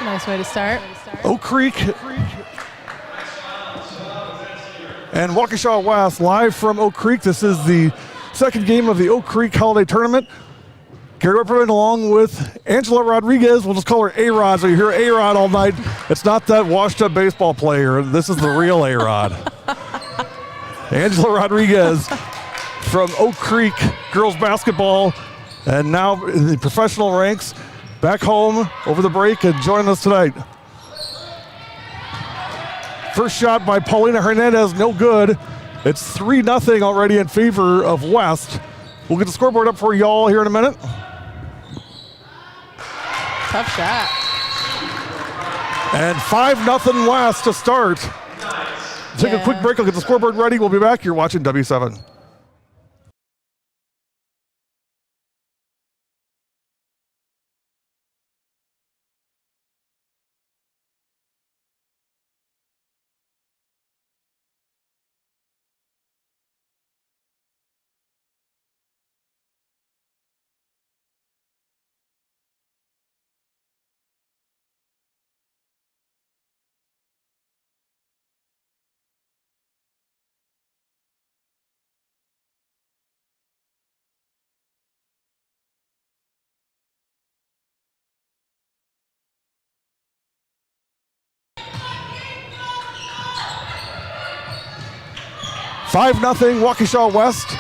Nice way to start. Oak Creek and Waukesha West live from Oak Creek. This is the second game of the Oak Creek Holiday Tournament. Gary Whipperman along with Angela Rodriguez. We'll just call her A-Rod, so you hear A-Rod all night. It's not that washed-up baseball player. This is the real A-Rod. Angela Rodriguez from Oak Creek girls basketball, and now in the professional ranks, back home over the break and joining us tonight. First shot by Paulina Hernandez, no good. It's 3-0 already in favor of West. We'll get the scoreboard up for y'all here in a minute. Tough shot. And 5-0 West to start. Take a quick break. I'll get the scoreboard ready. We'll be back. You're watching W7. Five nothing Waukesha West.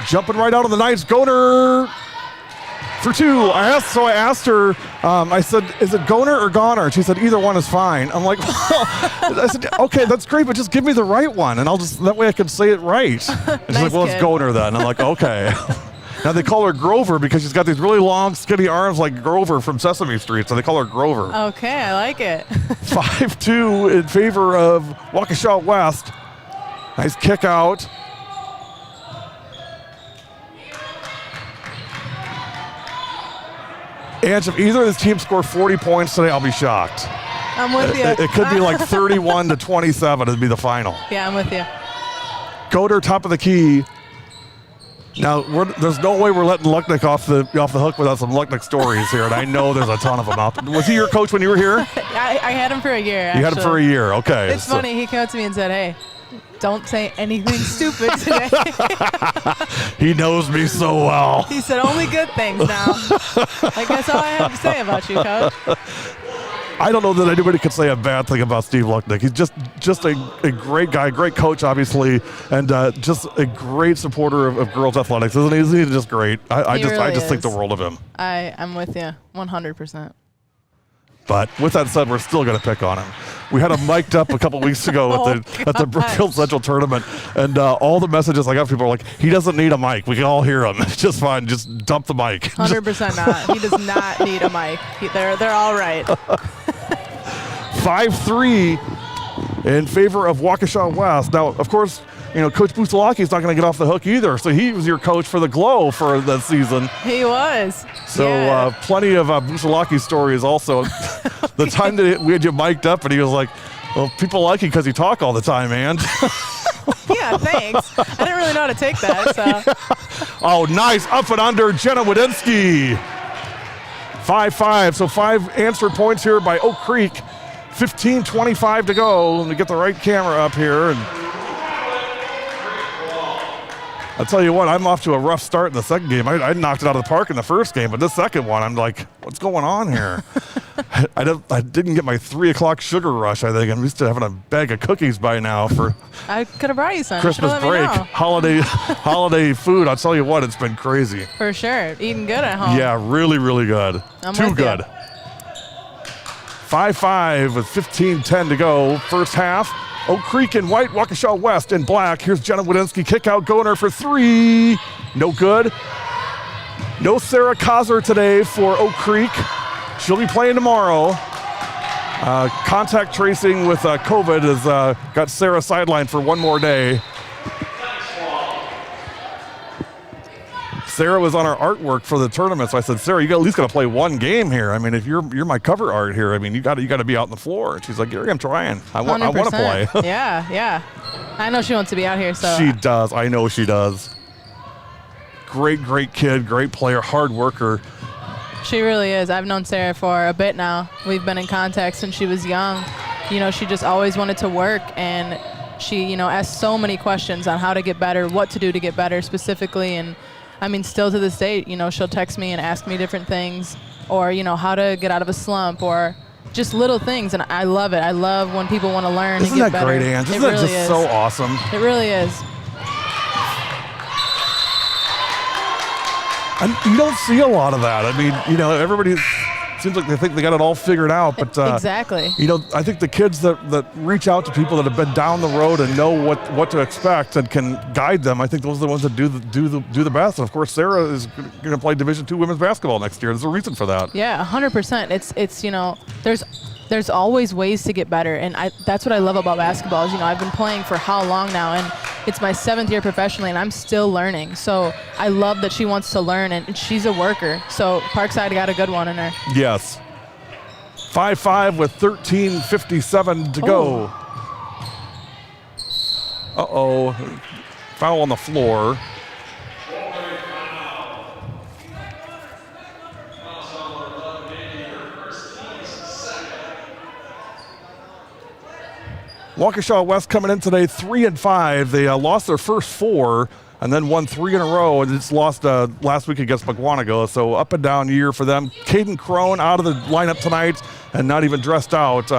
Jumping right out of the Knights. Goner for two. I asked her, I said, is it Goner or Goner? And she said, either one is fine. I'm like, I said, okay, that's great, but just give me the right one, and I'll just, that way I can say it right. And she's Nice like, well, kid. it's Goner then. I'm like, okay. Now they call her Grover because she's got these really long, skinny arms like Grover from Sesame Street, so they call her Grover. Okay, I like it. 5-2 in favor of Waukesha West. Nice kick out. And if either of these teams score 40 points today, I'll be shocked. I'm with you. It could be like 31-27. It'd be the final. Yeah, I'm with you. Goder, top of the key. Now, there's no way we're letting Lucknick off the hook without some Lucknick stories here, and I know there's a ton of them out there. Was he your coach when you were here? I had him for a year, actually. You had him for a year, okay. It's funny, he came up to me and said, hey, don't say anything stupid today. He knows me so well. He said, only good things now. Like, that's all I have to say about you, Coach. I don't know that anybody could say a bad thing about Steve Lucknick. He's just a great guy, great coach, obviously, and just a great supporter of girls athletics. Isn't he just great? I just think the world of him. I'm with you 100%. But with that said, we're still going to pick on him. We had him mic'd up a couple weeks ago at the Brookfield Central Tournament, and all the messages I got from people are like, he doesn't need a mic. We can all hear him. It's just fine. Just dump the mic. 100% not. He does not need a mic. They're all right. 5-3 in favor of Waukesha West. Now, of course, Coach Busalaki is not going to get off the hook either. So he was your coach for the Glow for the season. He was. So yeah. Plenty of Busalaki stories also. The time that we had you mic'd up and he was like, well, people like you because you talk all the time, man. Yeah, thanks. I didn't really know how to take that. So. Oh, nice. Up and under Jenna Wadensky. 5-5. So 5 answer points here by Oak Creek. 15:25 to go. Let me get the right camera up here. And I'll tell you what, I'm off to a rough start in the second game. I knocked it out of the park in the first game, but this second one, I'm like, what's going on here? I didn't get my 3 o'clock sugar rush, I think. I'm used to having a bag of cookies by now for I could have brought you some. Christmas break, holiday food. I'll tell you what, it's been crazy. For sure. Eating good at home. Yeah, really, really good. Too good. 5-5 with 15:10 to go. First half. Oak Creek in white, Waukesha West in black. Here's Jenna Wadensky, kick out Goner for 3. No good. No Sarah Kaiser today for Oak Creek. She'll be playing tomorrow. Contact tracing with COVID has got Sarah sidelined for one more day. Sarah was on our artwork for the tournament, so I said, Sarah, you at least got to play one game here. I mean, if you're my cover art here, I mean, you got to be out on the floor. And she's like, Gary, I'm trying. I want to play. Yeah. I know she wants to be out here, so. She does. I know she does. Great kid, great player, hard worker. She really is. I've known Sarah for a bit now. We've been in contact since she was young. You know, she just always wanted to work, and she, you know, asked so many questions on how to get better, what to do to get better specifically. And I mean, still to this day, you know, she'll text me and ask me different things, or, you know, how to get out of a slump, or just little things. And I love it. I love when people want to learn and get better. Isn't that great, Ange? Isn't that just so awesome? It really is. And you don't see a lot of that. I mean, you know, everybody seems like they think they got it all figured out, but exactly. You know, I think the kids that reach out to people that have been down the road and know what to expect and can guide them, I think those are the ones that do the best. And of course, Sarah is going to play Division II women's basketball next year. There's a reason for that. Yeah, 100%. It's you know, there's always ways to get better, and that's what I love about basketball. Is, you know, I've been playing for how long now, and it's my 7th year professionally, and I'm still learning. So I love that she wants to learn, and she's a worker. So Parkside got a good one in her. Yes. 5-5 with 13:57 to go. Uh-oh. Foul on the floor. Waukesha West coming in today 3-5. They lost their first 4 and then won 3 in a row, and just lost last week against Mukwonago. So up and down year for them. Caden Crone out of the lineup tonight and not even dressed out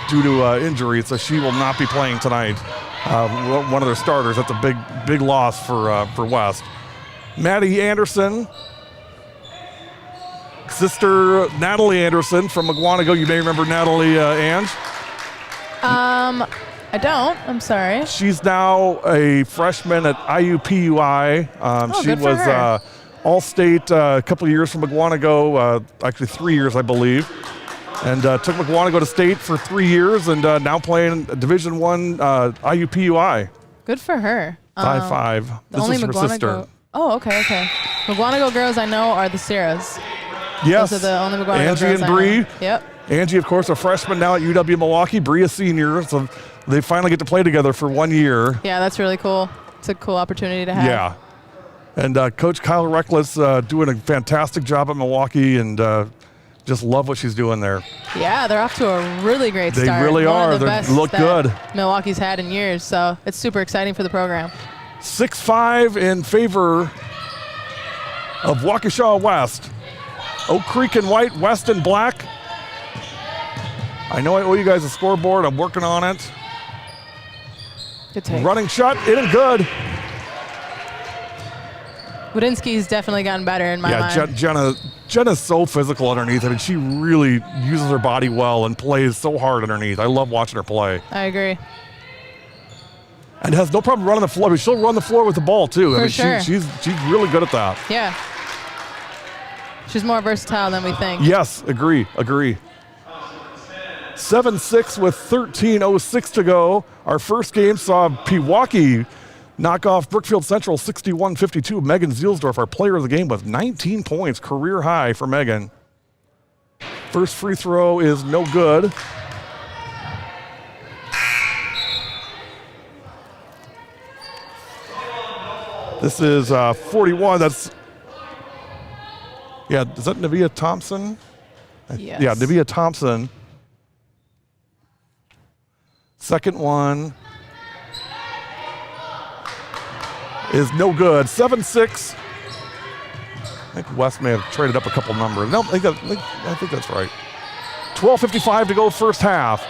due to injury, so she will not be playing tonight. One of their starters. That's a big loss for West. Maddie Anderson, sister Natalie Anderson from Mukwonago. You may remember Natalie, Ange. I don't. I'm sorry. She's now a freshman at IUPUI. She was All-State a couple of years from Mukwonago, actually 3 years, I believe, and took Mukwonago to state for 3 years, and now playing Division I IUPUI. Good for her. 5-5. This is her sister. Oh, okay. Mukwonago girls I know are the Sarahs. Yes. Those are the only Mukwonago Angie girls and Bree. Yep. Angie, of course, a freshman now at UW Milwaukee. Bree, a senior. So they finally get to play together for 1 year. Yeah, that's really cool. It's a cool opportunity to have. Yeah. And Coach Kyle Reckless doing a fantastic job at Milwaukee, and just love what she's doing there. Yeah, they're off to a really great start. They really are. They look good. Milwaukee's had in years, so it's super exciting for the program. 6-5 in favor of Waukesha West. Oak Creek in white, West in black. I know I owe you guys a scoreboard. I'm working on it. Good take. Running shot, in and good. Wodinsky's definitely gotten better in my mind. Jenna's so physical underneath. I mean, she really uses her body well and plays so hard underneath. I love watching her play. I agree. And has no problem running the floor. I mean, she'll run the floor with the ball, too. For sure. She's really good at that. Yeah. She's more versatile than we think. Yes, agree. 7-6 with 13:06 to go. Our first game saw Pewaukee knock off Brookfield Central 61-52. Megan Zielsdorf, our player of the game, with 19 points, career high for Megan. First free throw is no good. This is 41. That's, yeah, is that Nevaeh Thompson? Yes. Yeah, Nevaeh Thompson. Second one is no good. 7-6. I think West may have traded up a couple numbers. No, I think that's right. 12:55 to go first half.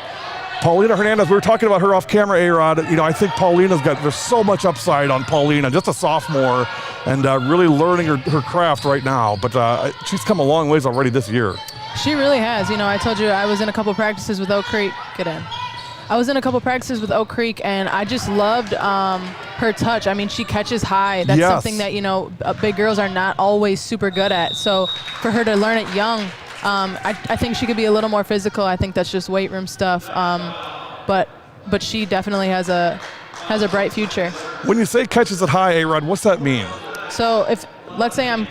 Paulina Hernandez, we were talking about her off camera, A-Rod. You know, I think there's so much upside on Paulina, just a sophomore, and really learning her craft right now. But she's come a long ways already this year. She really has. You know, I told you I was in a couple practices with Oak Creek. I was in a couple practices with Oak Creek, and I just loved her touch. I mean, she catches high. That's something that, you know, big girls are not always super good at. So for her to learn it young, I think she could be a little more physical. I think that's just weight room stuff. But she definitely has a bright future. When you say catches it high, A-Rod, what's that mean? So if let's say I'm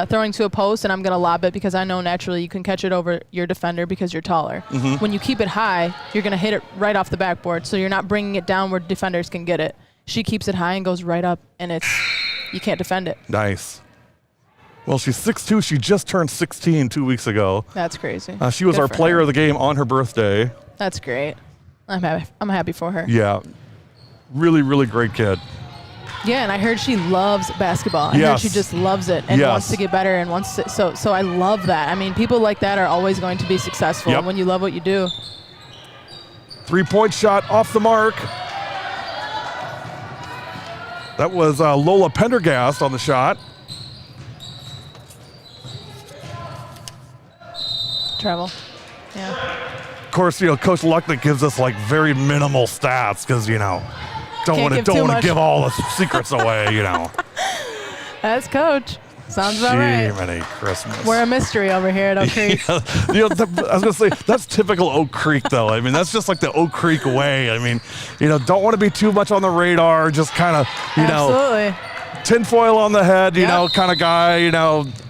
throwing to a post and I'm going to lob it because I know naturally you can catch it over your defender because you're taller. Mm-hmm. When you keep it high, you're going to hit it right off the backboard, so you're not bringing it down where defenders can get it. She keeps it high and goes right up, and you can't defend it. Nice. Well, she's 6'2". She just turned 16 2 weeks ago. That's crazy. She was our player of the game on her birthday. That's great. I'm happy for her. Yeah. Really, really great kid. Yeah, and I heard she loves basketball. I heard she just loves it and wants to get better and wants to. So I love that. I mean, people like that are always going to be successful when you love what you do. 3-point shot off the mark. That was Lola Pendergast on the shot. Travel. Yeah. Of course, Coach Lucknick gives us like very minimal stats because, don't want to give all the secrets away, That's Coach. Sounds about right. Jiminy Christmas. We're a mystery over here at Oak Creek. I was going to say, that's typical Oak Creek, though. I mean, that's just like the Oak Creek way. I mean, don't want to be too much on the radar, just kind of, Absolutely. Tinfoil on the head, kind of guy,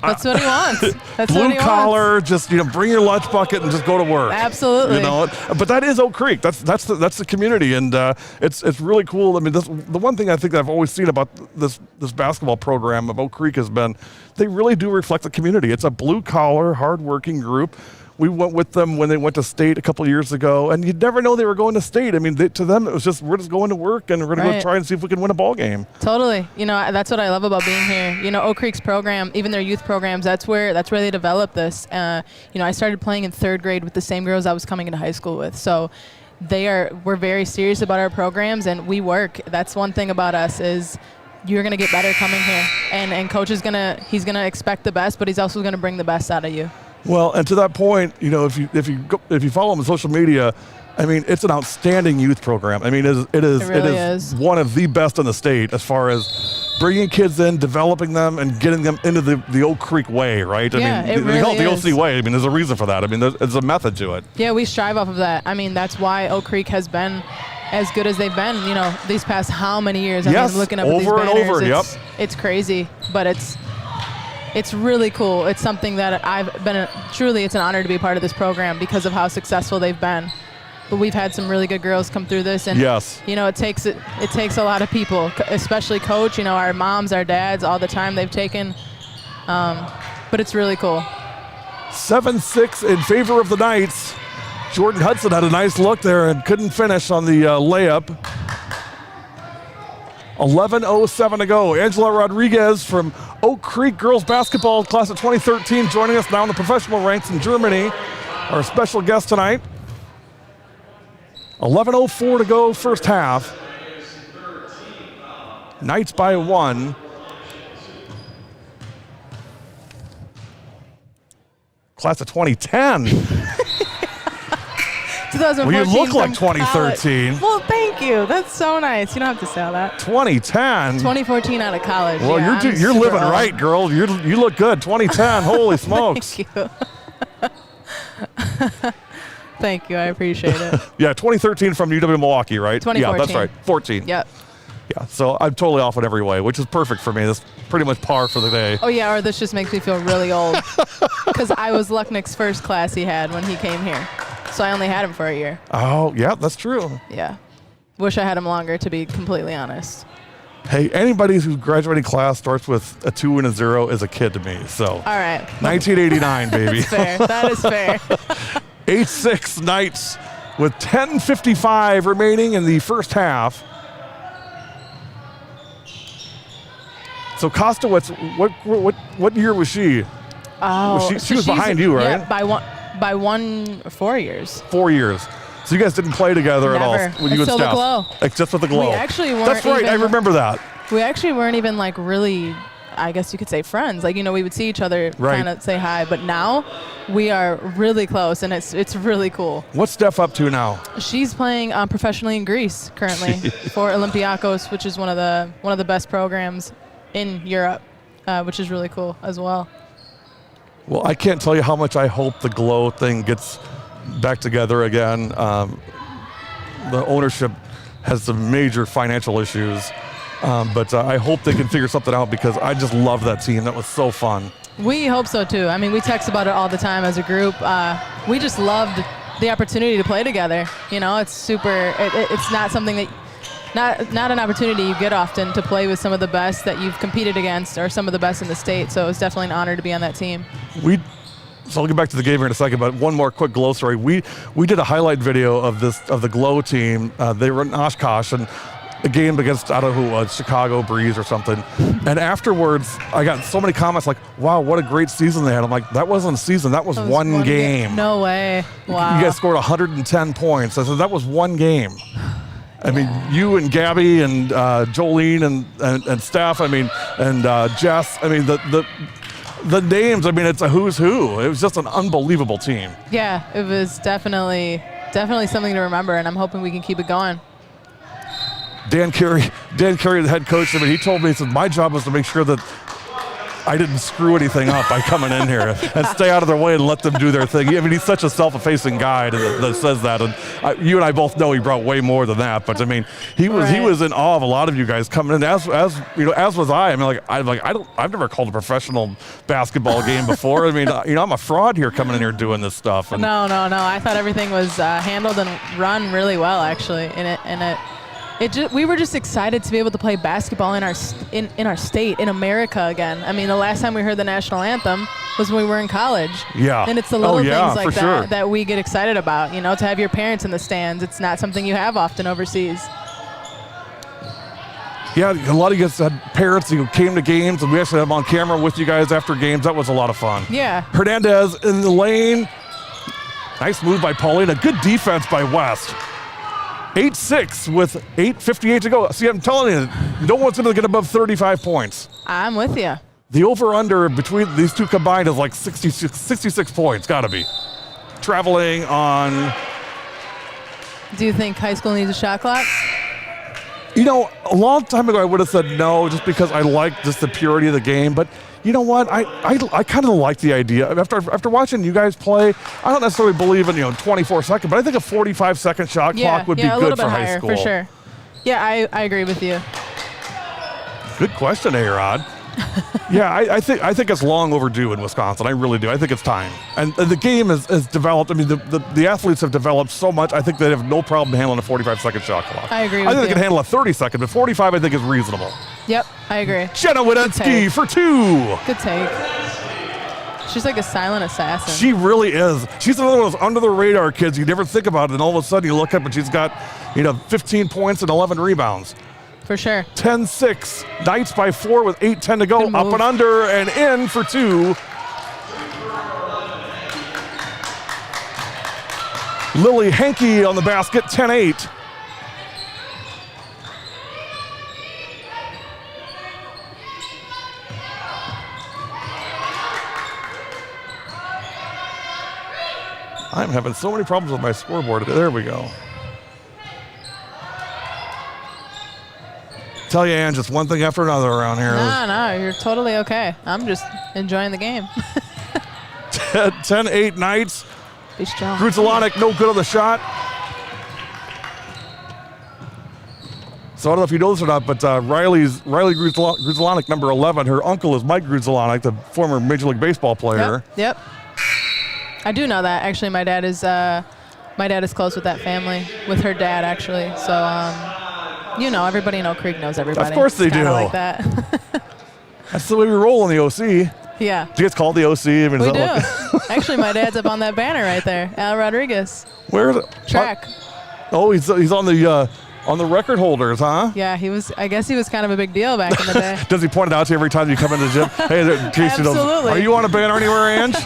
That's what he wants. That's blue what he collar, wants. just, bring your lunch bucket and just go to work. Absolutely. But that is Oak Creek. That's the community, and it's really cool. I mean, the one thing I think I've always seen about this basketball program of Oak Creek has been they really do reflect the community. It's a blue collar, hardworking group. We went with them when they went to state a couple of years ago, and you'd never know they were going to state. I mean, to them, it was just, we're just going to work, and we're going to go try and see if we can win a ball game. Totally. That's what I love about being here. Oak Creek's program, even their youth programs, that's where they develop this. I started playing in 3rd grade with the same girls I was coming into high school with. So we're very serious about our programs, and we work. That's one thing about us is you're going to get better coming here. And Coach he's going to expect the best, but he's also going to bring the best out of you. Well, and to that point, if you follow them on social media, I mean, it's an outstanding youth program. I mean, it is one of the best in the state as far as bringing kids in, developing them, and getting them into the Oak Creek way, right? Yeah, I mean, they call it the OC way. I mean, there's a reason for that. I mean, there's a method to it. Yeah, we strive off of that. I mean, that's why Oak Creek has been as good as they've been, these past how many years? I mean, looking up at these banners, over and over. It's crazy, but it's really cool. It's something that truly it's an honor to be a part of this program because of how successful they've been. But we've had some really good girls come through this, and it takes a lot of people, especially Coach. Our moms, our dads, all the time they've taken. But it's really cool. 7-6 in favor of the Knights. Jordan Hudson had a nice look there and couldn't finish on the layup. 11:07 to go. Angela Rodriguez from Oak Creek girls basketball class of 2013 joining us now in the professional ranks in Germany. Our special guest tonight. 11:04 to go first half. Knights by 1. Class of 2010. 2014. Well, you look like 2013. Well, thank you. That's so nice. You don't have to say all that. 2010. 2014 out of college. Well, you're living right, girl. You look good. 2010. Holy smokes. Thank you. Thank you. I appreciate it. Yeah, 2013 from UW Milwaukee, right? 2014. Yeah, that's right. 14. Yep. Yeah, so I'm totally off in every way, which is perfect for me. That's pretty much par for the day. Oh, yeah, or this just makes me feel really old. Because I was Lucknick's first class he had when he came here. So I only had him for a year. Oh, yeah, that's true. Yeah. Wish I had him longer, to be completely honest. Hey, anybody whose graduating class starts with a 2 and a 0 is a kid to me. So. All right. 1989, baby. That's fair. That is fair. 8-6 Knights with 10:55 remaining in the first half. So Kostowitz, what year was she? Oh, she was behind you, right? Yeah, by 4 years. 4 years. So you guys didn't play together at all when you and Steph? The glow. Like just with the glow. We actually weren't. That's right. I remember that. We actually weren't even like really, I guess you could say, friends. Like, we would see each other, kind of say hi. But now we are really close, and it's really cool. What's Steph up to now? She's playing professionally in Greece currently for Olympiakos, which is one of the best programs in Europe, which is really cool as well. Well, I can't tell you how much I hope the glow thing gets back together again. The ownership has some major financial issues, but I hope they can figure something out because I just love that team. That was so fun. We hope so too. I mean, we text about it all the time as a group. We just loved the opportunity to play together. It's super. It's not something that not an opportunity you get often to play with some of the best that you've competed against or some of the best in the state. So it was definitely an honor to be on that team. So I'll get back to the game here in a second, but one more quick Glow story. We did a highlight video of the Glow team. They were in Oshkosh and a game against, I don't know who it was, Chicago Breeze or something. And afterwards, I got so many comments like, wow, what a great season they had. I'm like, that wasn't a season, that was one game. No way. Wow. You guys scored 110 points. I said, that was one game. I mean, you and Gabby and Jolene and Steph, I mean, and Jess, I mean, the names, I mean, it's a who's who. It was just an unbelievable team. Yeah, it was definitely something to remember, and I'm hoping we can keep it going. Dan Carey, the head coach, I mean, he told me, he said, my job was to make sure that I didn't screw anything up by coming in here and stay out of their way and let them do their thing. I mean, he's such a self-effacing guy that says that, and you and I both know he brought way more than that. But I mean, he was in awe of a lot of you guys coming in, as you know, as was I. I mean, I've never called a professional basketball game before. I mean, you know, I'm a fraud here coming in here doing this stuff. And no. I thought everything was handled and run really well, actually, we were just excited to be able to play basketball in our state, in America again. I mean, the last time we heard the national anthem was when we were in college. Yeah. And it's the little things like that sure. that we get excited about. You know, to have your parents in the stands, it's not something you have often overseas. Yeah, a lot of you guys had parents who came to games, and we actually had them on camera with you guys after games. That was a lot of fun. Yeah. Hernandez in the lane. Nice move by Paulina. Good defense by West. 8-6 with 8:58 to go. See, I'm telling you, no one's going to get above 35 points. I'm with you. The over-under between these two combined is like 66 points. Got to be. Traveling on. Do you think high school needs a shot clock? You know, a long time ago I would have said no, just because I like just the purity of the game. But you know what? I kind of like the idea. After watching you guys play, I don't necessarily believe in 24 seconds, but I think a 45-second shot clock would be good for high school. For sure. Yeah, I agree with you. Good question, A-Rod. Yeah, I think it's long overdue in Wisconsin. I really do. I think it's time. And the game has developed. I mean, the athletes have developed so much. I think they have no problem handling a 45-second shot clock. I agree with you. I think they can handle a 30-second, but 45 I think is reasonable. Yep, I agree. Jenna Wadensky for two. Good take. She's like a silent assassin. She really is. She's another one of those under-the-radar kids. You never think about it, and all of a sudden you look up and she's got 15 points and 11 rebounds. For sure. 10-6. Knights by 4 with 8:10 to go. Up and under and in for two. Lily Henke on the basket, 10-8. I'm having so many problems with my scoreboard. There we go. Tell you, Ann, just one thing after another around here. No, you're totally okay. I'm just enjoying the game. 10-8 Knights. Be strong. Gruzelanek, no good on the shot. So I don't know if you know this or not, but Riley Gruzelanek, number 11, her uncle is Mike Gruzelanek, the former Major League Baseball player. Yep. I do know that. Actually, my dad is close with that family, with her dad, actually. So, everybody in Oak Creek knows everybody. Of course they do. Like that. That's the way we roll in the OC. Yeah. Do you guys call the OC? I mean, we do. Actually, my dad's up on that banner right there. Al Rodriguez. Where is it? Track. Oh, he's on the record holders, huh? Yeah, I guess he was kind of a big deal back in the day. Does he point it out to you every time you come into the gym? Hey, in case you don't. Absolutely. Are you on a banner anywhere, Ange?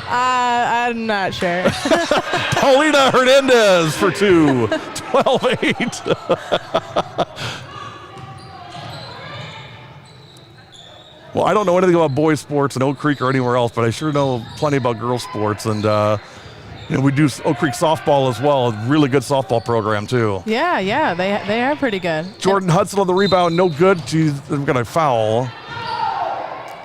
I'm not sure. Paulina Hernandez for two. 12-8. Well, I don't know anything about boys sports in Oak Creek or anywhere else, but I sure know plenty about girls sports. And we do Oak Creek softball as well. A really good softball program, too. Yeah, they are pretty good. Jordan Hudson on the rebound, no good. She's got a foul.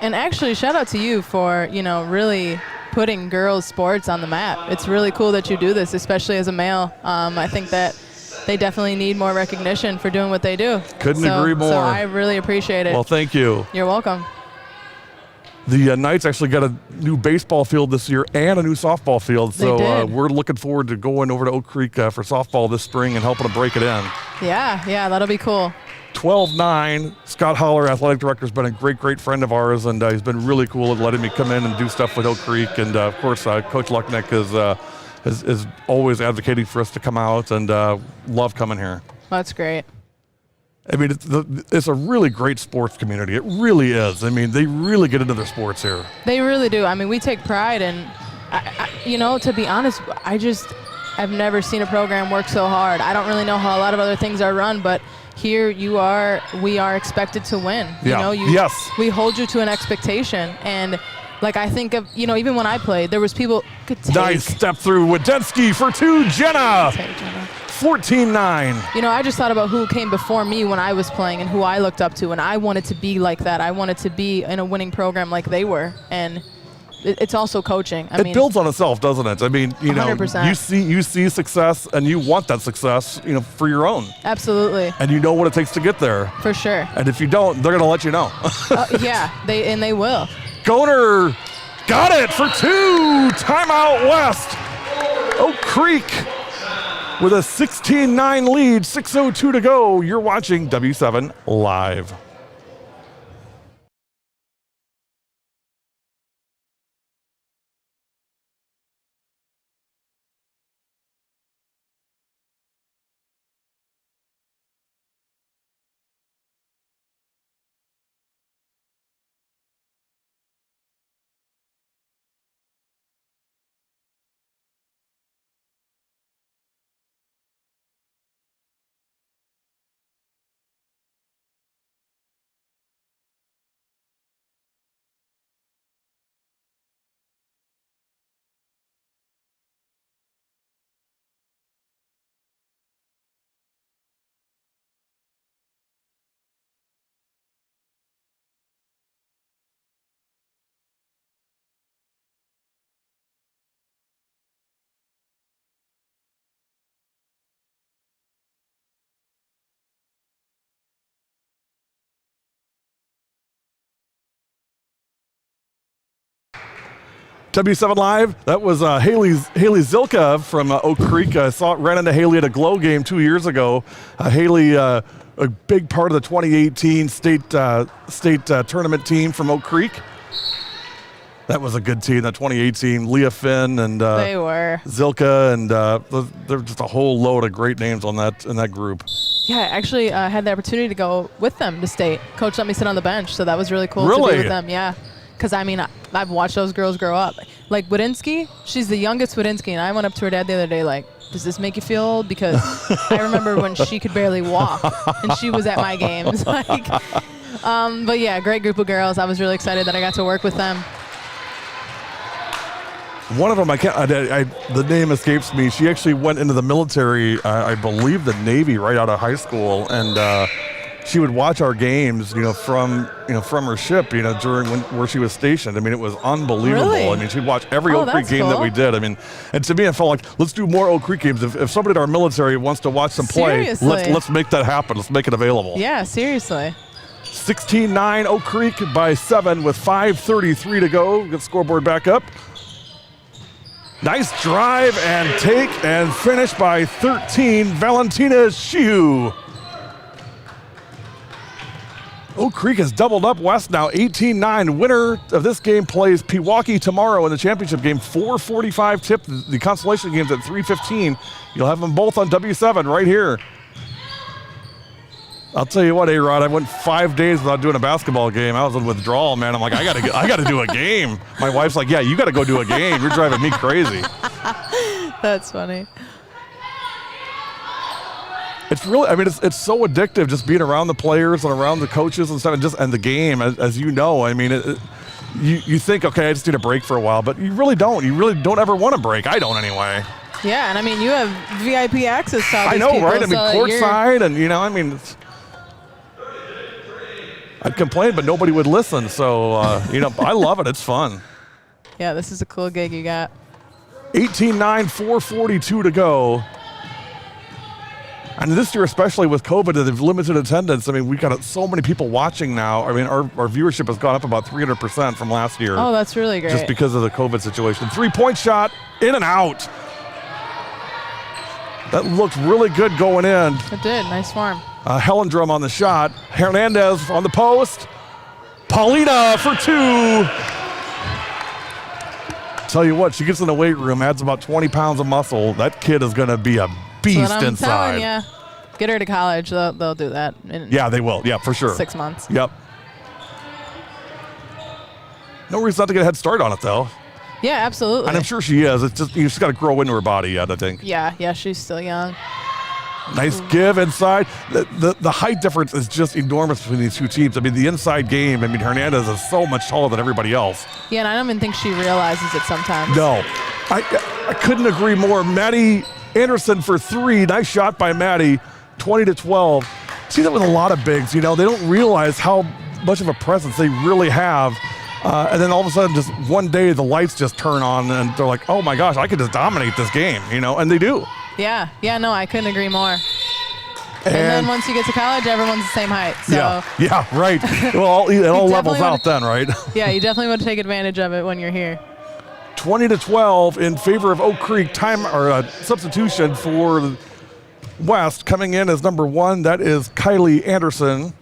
And actually, shout out to you for, really putting girls' sports on the map. It's really cool that you do this, especially as a male. I think that they definitely need more recognition for doing what they do. Couldn't agree more. So I really appreciate it. Well, thank you. You're welcome. The Knights actually got a new baseball field this year and a new softball field. So we're looking forward to going over to Oak Creek for softball this spring and helping to break it in. Yeah, that'll be cool. 12-9. Scott Holler, athletic director, has been a great friend of ours, and he's been really cool at letting me come in and do stuff with Oak Creek. And of course, Coach Lucknick is always advocating for us to come out, and love coming here. That's great. I mean, it's a really great sports community. It really is. I mean, they really get into their sports here. They really do. I mean, we take pride, and to be honest, I've never seen a program work so hard. I don't really know how a lot of other things are run, but here we are expected to win. Yes. We hold you to an expectation, and like I think of, even when I played, there was people could take. Nice step through Wadensky for two. Jenna. 14-9. I just thought about who came before me when I was playing and who I looked up to, and I wanted to be like that. I wanted to be in a winning program like they were, and it's also coaching. It builds on itself, doesn't it? I mean, 100%. you see success, and you want that success, for your own. Absolutely. And you know what it takes to get there. For sure. And if you don't, they're going to let you know. Yeah, they will. Goner got it for two. Timeout West. Oak Creek with a 16-9 lead, 6:02 to go. You're watching W7 Live. W7 Live, that was Haley Zilka from Oak Creek. I ran into Haley at a Glow game 2 years ago. Haley, a big part of the 2018 state tournament team from Oak Creek. That was a good team, that 2018. Leah Finn and they were. Zilka, and there's just a whole load of great names in that group. Yeah, I actually had the opportunity to go with them to state. Coach let me sit on the bench, so that was really cool to be with them. Yeah. Because, I've watched those girls grow up. Like Wadensky, she's the youngest Wadensky, and I went up to her dad the other day like, does this make you feel old? Because I remember when she could barely walk, and she was at my games. But yeah, great group of girls. I was really excited that I got to work with them. One of them, the name escapes me. She actually went into the military, I believe the Navy, right out of high school, and she would watch our games, from her ship, during where she was stationed. It was unbelievable. Really? She'd watch every Oak Creek game that we did. And to me, I felt like, let's do more Oak Creek games. If somebody in our military wants to watch them play, let's make that happen. Let's make it available. Yeah, seriously. 16-9 Oak Creek by 7 with 5:33 to go. Get the scoreboard back up. Nice drive and take and finish by 13, Valentina Shiu. Oak Creek has doubled up West now, 18-9. Winner of this game plays Pewaukee tomorrow in the championship game. 4:45 tip. The consolation game's at 3:15. You'll have them both on W7 right here. I'll tell you what, A-Rod, I went 5 days without doing a basketball game. I was in withdrawal, man. I'm like, I gotta do a game. My wife's like, yeah, you gotta go do a game. You're driving me crazy. That's funny. It's really, it's so addictive just being around the players and around the coaches and stuff, and the game, as you know. You think, okay, I just need a break for a while, but you really don't. You really don't ever want a break. I don't anyway. Yeah, and you have VIP access to all these people. I know, right? So courtside, and I'd complain, but nobody would listen. So, I love it. It's fun. Yeah, this is a cool gig you got. 18-9, 4:42 to go. And this year, especially with COVID, they've limited attendance. I mean, we got so many people watching now. I mean, our viewership has gone up about 300% from last year. Oh, that's really great. Just because of the COVID situation. 3-point shot, in and out. That looked really good going in. It did. Nice form. Hellendrum on the shot. Hernandez on the post. Paulina for 2. Tell you what, she gets in the weight room, adds about 20 pounds of muscle. That kid is going to be a beast I'm inside. telling you. Get her to college. They'll do that. Yeah, they will. Yeah, for sure. 6 months. Yep. No reason not to get a head start on it, though. Yeah, absolutely. And I'm sure she is. It's just she's got to grow into her body yet, I think. Yeah, she's still young. Nice give inside. The height difference is just enormous between these two teams. I mean, the inside game, I mean, Hernandez is so much taller than everybody else. Yeah, and I don't even think she realizes it sometimes. No. I couldn't agree more. Maddie Anderson for 3. Nice shot by Maddie. 20-12. See that with a lot of bigs, they don't realize how much of a presence they really have. And then all of a sudden, just one day, the lights just turn on and they're like, oh my gosh, I could just dominate this game, and they do. Yeah, no, I couldn't agree more. And then once you get to college, everyone's the same height. So yeah, right. Well, it all levels out then, right? Yeah, you definitely want to take advantage of it when you're here. 20-12 in favor of Oak Creek. Time or substitution for West. Coming in as number 1, that is Kylie Anderson.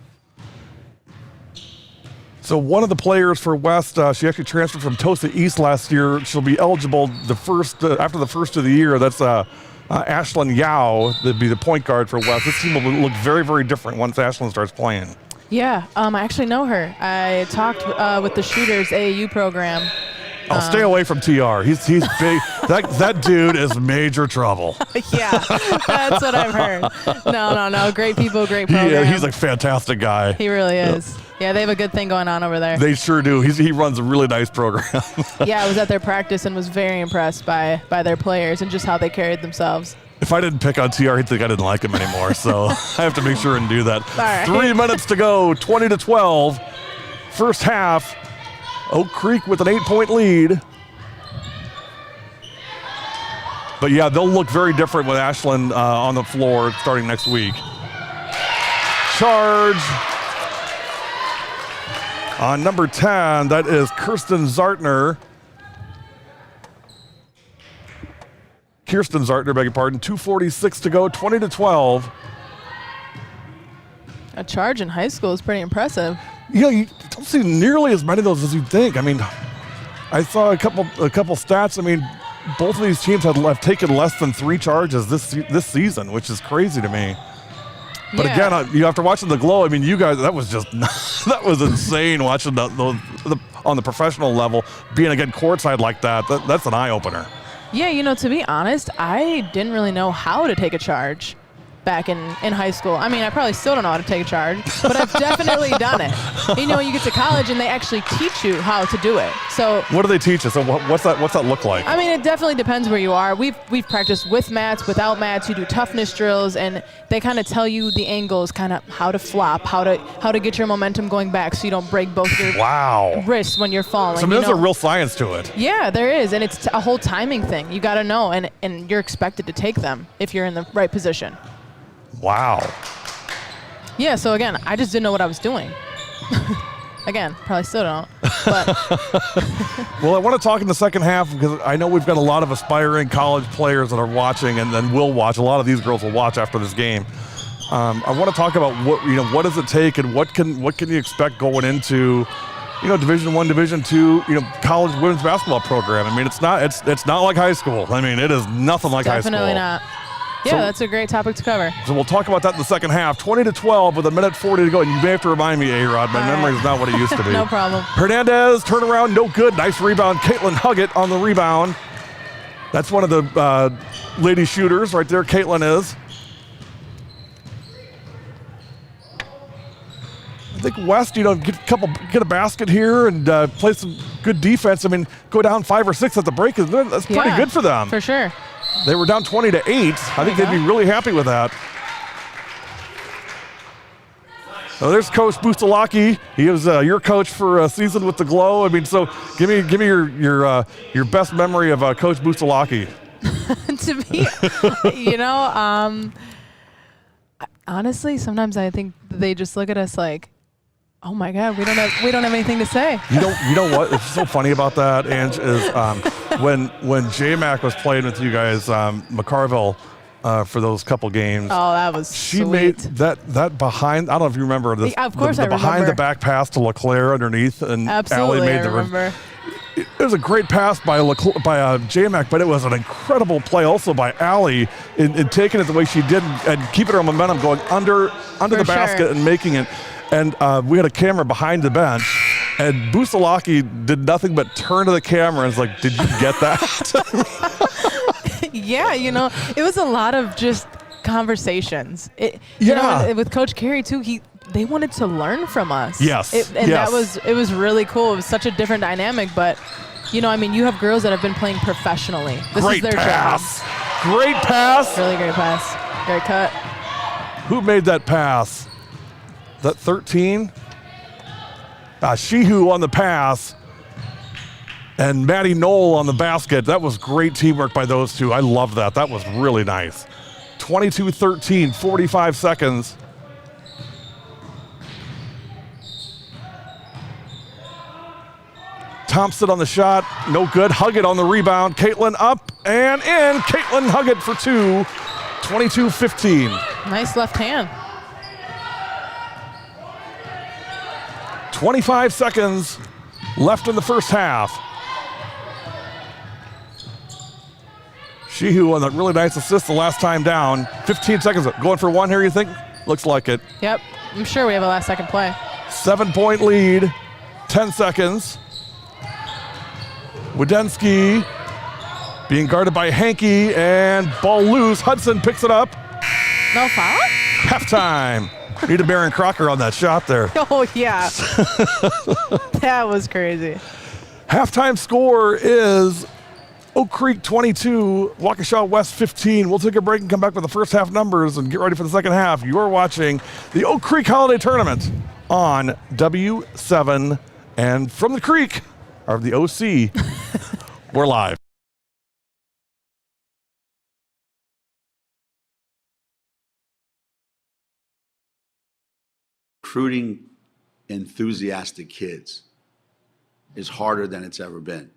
So one of the players for West, she actually transferred from Tosa East last year. She'll be eligible after the first of the year. That's Ashlyn Yao, that'd be the point guard for West. This team will look very, very different once Ashlyn starts playing. Yeah, I actually know her. I talked with the Shooters AAU program. I'll stay away from TR. He's big. that dude is major trouble. Yeah, that's what I've heard. No. Great people, great program. Yeah, he's a fantastic guy. He really is. Yeah, they have a good thing going on over there. They sure do. He runs a really nice program. Yeah, I was at their practice and was very impressed by their players and just how they carried themselves. If I didn't pick on TR, he'd think I didn't like him anymore. So I have to make sure and do that. All right. 3 minutes to go, 20-12. First half, Oak Creek with an 8-point lead. But yeah, they'll look very different with Ashlyn on the floor starting next week. Charge on number 10, that is Kirsten Zartner. Beg your pardon. 2:46 to go, 20-12. A charge in high school is pretty impressive. You don't see nearly as many of those as you'd think. I mean, I saw a couple stats. I mean, both of these teams have taken less than 3 charges this season, which is crazy to me. But again, after watching the Glow, I mean, you guys, that was just that was insane watching the on the professional level being again courtside like that. That's an eye opener. Yeah, to be honest, I didn't really know how to take a charge back in high school. I mean, I probably still don't know how to take a charge, but I've definitely done it. You get to college and they actually teach you how to do it. So what do they teach us? So what's that look like? I mean, it definitely depends where you are. We've practiced with mats, without mats. You do toughness drills, and they kind of tell you the angles, kind of how to flop, how to get your momentum going back so you don't break both your wrists when you're falling. So there's a real science to it. Yeah, there is, and it's a whole timing thing. You got to know, and you're expected to take them if you're in the right position. Wow. Yeah, so again, I just didn't know what I was doing. Again, probably still don't. But well, I want to talk in the second half because I know we've got a lot of aspiring college players that are watching and then will watch. A lot of these girls will watch after this game. I want to talk about what does it take and what can you expect going into Division I, Division II, college women's basketball program. I mean, it's not like high school. I mean, it is nothing like high school. Definitely not. Yeah, that's a great topic to cover. So we'll talk about that in the second half. 20-12 with 1:40 to go. And you may have to remind me, A-Rod. My memory is not what it used to be. No problem. Hernandez, turnaround, no good. Nice rebound. Caitlin Huggett on the rebound. That's one of the lady shooters right there. Caitlin is. I think West, get a basket here and play some good defense. I mean, go down 5 or 6 at the break. That's pretty good for them. For sure. They were down 20-8. I think they'd be really happy with that. So there's Coach Bustalaki. He was your coach for a season with the Glow. I mean, so give me your best memory of Coach Bustalaki. To me, Honestly, sometimes I think they just look at us like, oh my God, we don't have anything to say. You know what? It's so funny about that, Ange, is when J-Mac was playing with you guys, McCarville, for those couple games. Oh, that was She sweet. made that behind. I don't know if you remember this. Yeah, of course the I remember. behind the back pass to LeClaire underneath, and Absolutely, Allie made I remember. It was a great pass by J-Mac, but it was an incredible play also by Allie in taking it the way she did and keeping her momentum going under the basket and making it. And we had a camera behind the bench, and Busalaki did nothing but turn to the camera and was like, "Did you get that?" Yeah, it was a lot of just conversations. With Coach Carey too, they wanted to learn from us. Yes. It was really cool. It was such a different dynamic, but you have girls that have been playing professionally. This is their job. Great pass. Really great pass. Great cut. Who made that pass? That 13? Shehu on the pass. And Maddie Knoll on the basket. That was great teamwork by those two. I love that. That was really nice. 22-13, 45 seconds. Thompson on the shot, no good. Huggett on the rebound. Caitlin up and in. Caitlin Huggett for two. 22-15. Nice left hand. 25 seconds left in the first half. Shehu on that really nice assist the last time down. 15 seconds. Going for one here, you think? Looks like it. Yep. I'm sure we have a last second play. 7-point lead. 10 seconds. Wadensky being guarded by Hankey and ball loose. Hudson picks it up. No foul? Halftime. Need a Baron Crocker on that shot there. Oh, yeah. That was crazy. Halftime score is Oak Creek 22, Waukesha West 15. We'll take a break and come back with the first half numbers and get ready for the second half. You're watching the Oak Creek Holiday Tournament on W7. And from the Creek, of the OC, we're live. Recruiting enthusiastic kids is harder than it's ever been.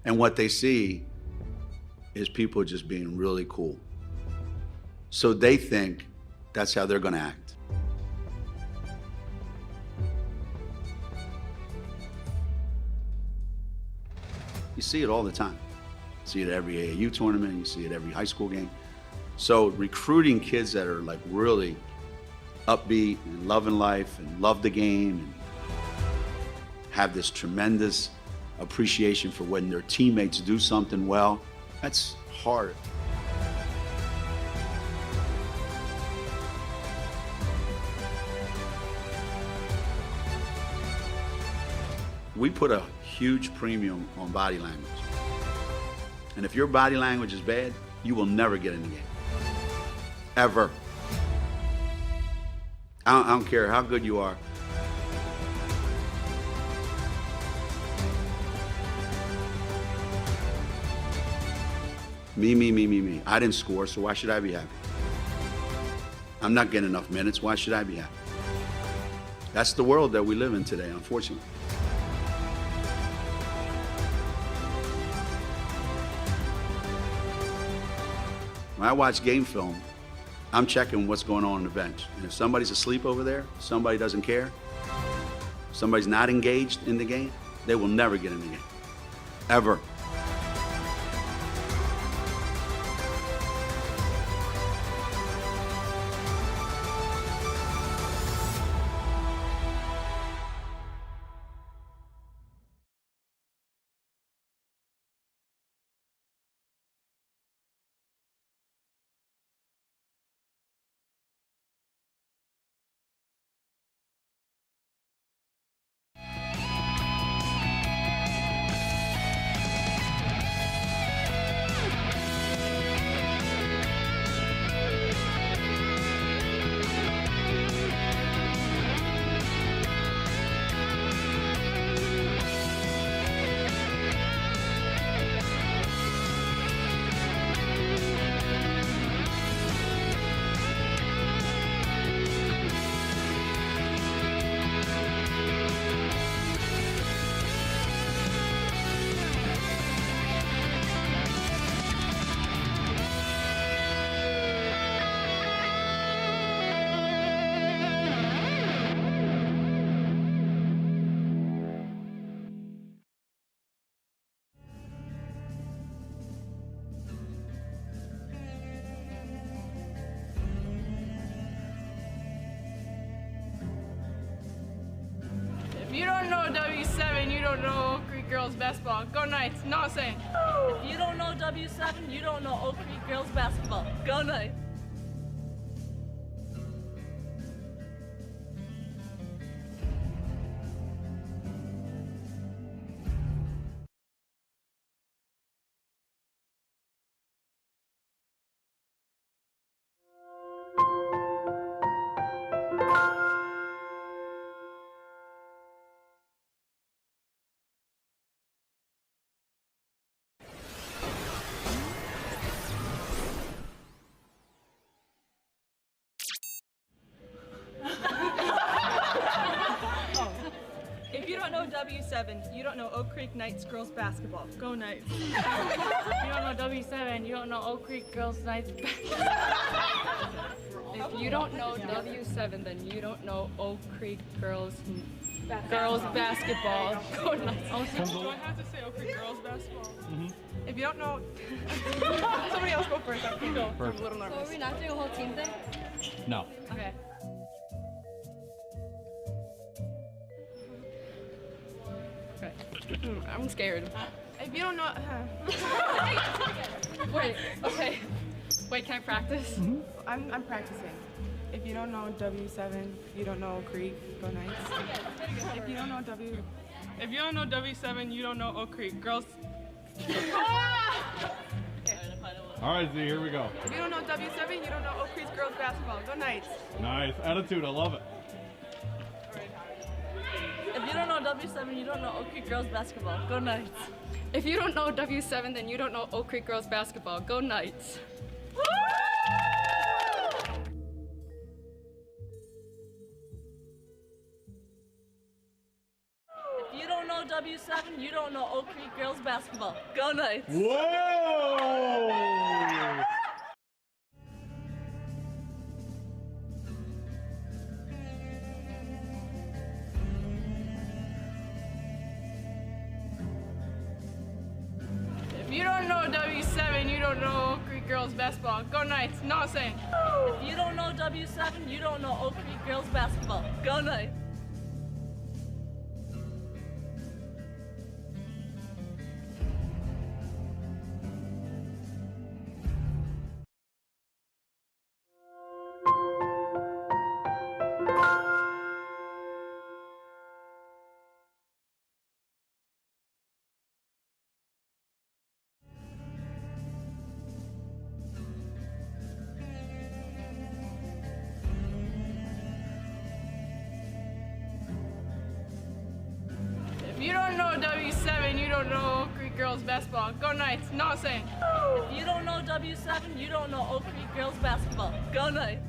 And what they see is people just being really cool. So they think that's how they're going to act. You see it all the time. You see it at every AAU tournament, you see it every high school game. So recruiting kids that are like really upbeat and loving life and love the game and have this tremendous appreciation for when their teammates do something well, that's hard. We put a huge premium on body language. And if your body language is bad, you will never get in the game. Ever. I don't care how good you are. Me. I didn't score, so why should I be happy? I'm not getting enough minutes, why should I be happy? That's the world that we live in today, unfortunately. When I watch game film, I'm checking what's going on the bench. And if somebody's asleep over there, somebody doesn't care, somebody's not engaged in the game, they will never get in the game, ever. don't know Oak Creek girls basketball. Go Knights. Nonsense. If you don't know W7, you don't know Oak Creek girls basketball. Go Knights. If you don't know W7, you don't know Oak Creek Knights girls basketball. Go Knights. If you don't know W7, you don't know Oak Creek girls Knights basketball. If you don't know W7, then you don't know Oak Creek girls basketball. Go Knights. Do I have to say Oak Creek girls basketball? If you don't know, somebody else go first. I can go. I'm a little So nervous. are we not doing a whole team thing? No. Okay. I'm scared. If you don't know, wait. Okay. Wait, can I practice? I'm practicing. If you don't know W7, you don't know Oak Creek. Go Knights. If you don't know W7, you don't know Oak Creek. Girls. All right, Z, here we go. If you don't know W7, you don't know Oak Creek girls basketball. Go Knights. Nice attitude. I love it. If you don't know W7, you don't know Oak Creek girls basketball. Go Knights. If you don't know W7, then you don't know Oak Creek girls basketball. Go Knights. If you don't know W7, you don't know Oak Creek girls basketball. Go Knights. Whoa! If you don't know W7, you don't know Oak Creek girls basketball. Go Knights. Nonsense. If you don't know W7, you don't know Oak Creek girls basketball. Go Knights. If you don't know W7, you don't know Oak Creek girls basketball. Go Knights. Nonsense. If you don't know W7, you don't know Oak Creek girls basketball. Go Knights.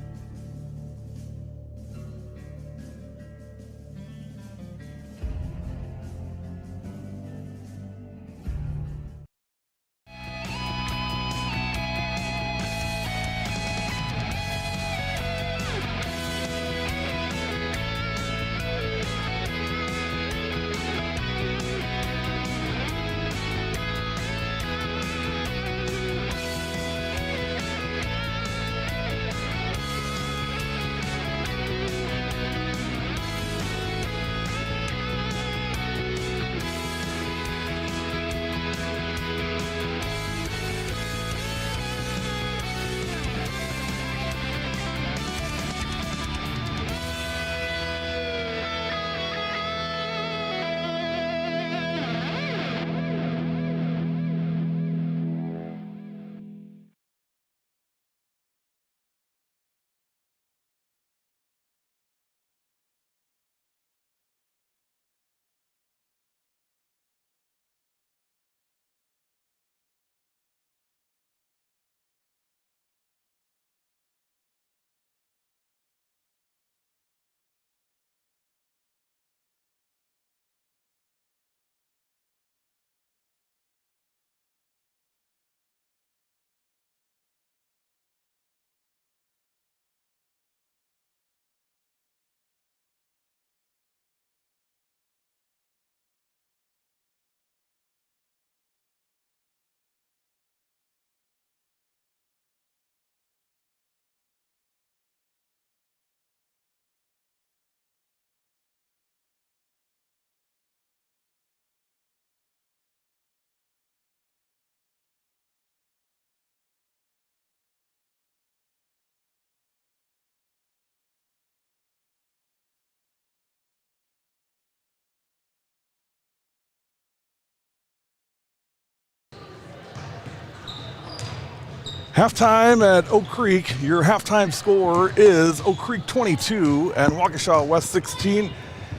Halftime at Oak Creek. Your halftime score is Oak Creek 22 and Waukesha West 16.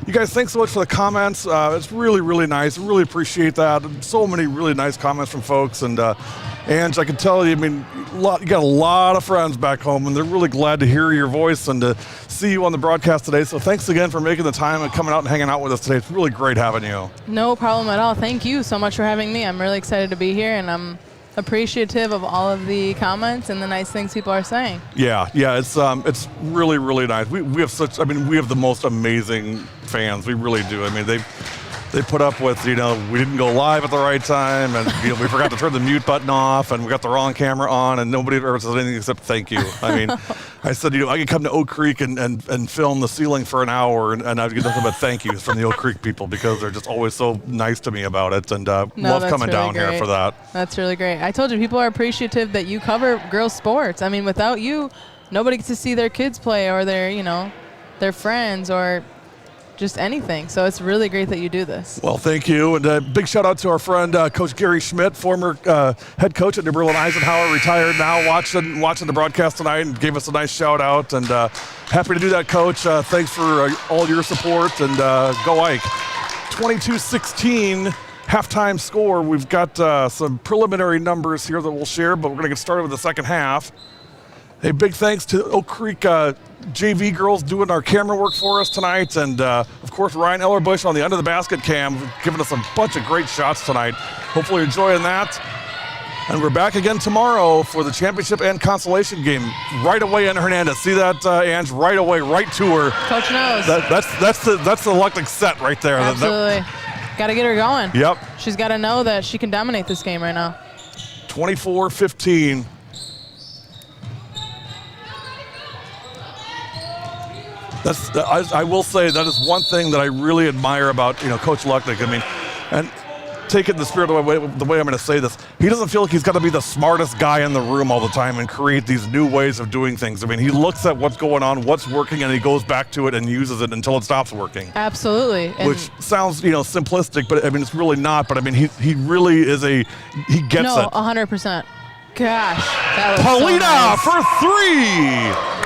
You guys, thanks so much for the comments. It's really, really nice. Really appreciate that. So many really nice comments from folks. And Ange, I can tell you, I mean, you got a lot of friends back home, and they're really glad to hear your voice and to see you on the broadcast today. So thanks again for making the time and coming out and hanging out with us today. It's really great having you. No problem at all. Thank you so much for having me. I'm really excited to be here, and I'm appreciative of all of the comments and the nice things people are saying. Yeah, it's really, really nice. We have such, I mean, we have the most amazing fans. We really do. I mean, they put up with, we didn't go live at the right time, and we forgot to turn the mute button off, and we got the wrong camera on, and nobody ever says anything except thank you. I mean, I said, I could come to Oak Creek and film the ceiling for an hour, and I'd get nothing but thank yous from the Oak Creek people, because they're just always so nice to me about it, and love coming down here for that. That's really great. I told you, people are appreciative that you cover girls' sports. I mean, without you, nobody gets to see their kids play, or their friends, or just anything. So it's really great that you do this. Well, thank you. And a big shout out to our friend, Coach Gary Schmidt, former head coach at New Berlin Eisenhower, retired now, watching the broadcast tonight, and gave us a nice shout out. And happy to do that, Coach. Thanks for all your support, and go Ike. 22-16 halftime score. We've got some preliminary numbers here that we'll share, but we're going to get started with the second half. Hey, big thanks to Oak Creek JV girls doing our camera work for us tonight, and of course Ryan Ellerbush on the under the basket cam, giving us a bunch of great shots tonight. Hopefully you're enjoying that. And we're back again tomorrow for the championship and consolation game. Right away, Anna Hernandez. See that, Ange? Right away, right to her. Coach knows. That's the electric set right there. Absolutely. Got to get her going. Yep. She's got to know that she can dominate this game right now. 24-15. I will say that is one thing that I really admire about Coach Lucknick. I mean, and take it in the spirit of the way I'm going to say this. He doesn't feel like he's got to be the smartest guy in the room all the time and create these new ways of doing things. I mean, he looks at what's going on, what's working, and he goes back to it and uses it until it stops working. Absolutely. Which sounds simplistic, but I mean it's really not. But I mean he really is he gets it. No, 100%. Gosh, that was Paulina so nice. for 3.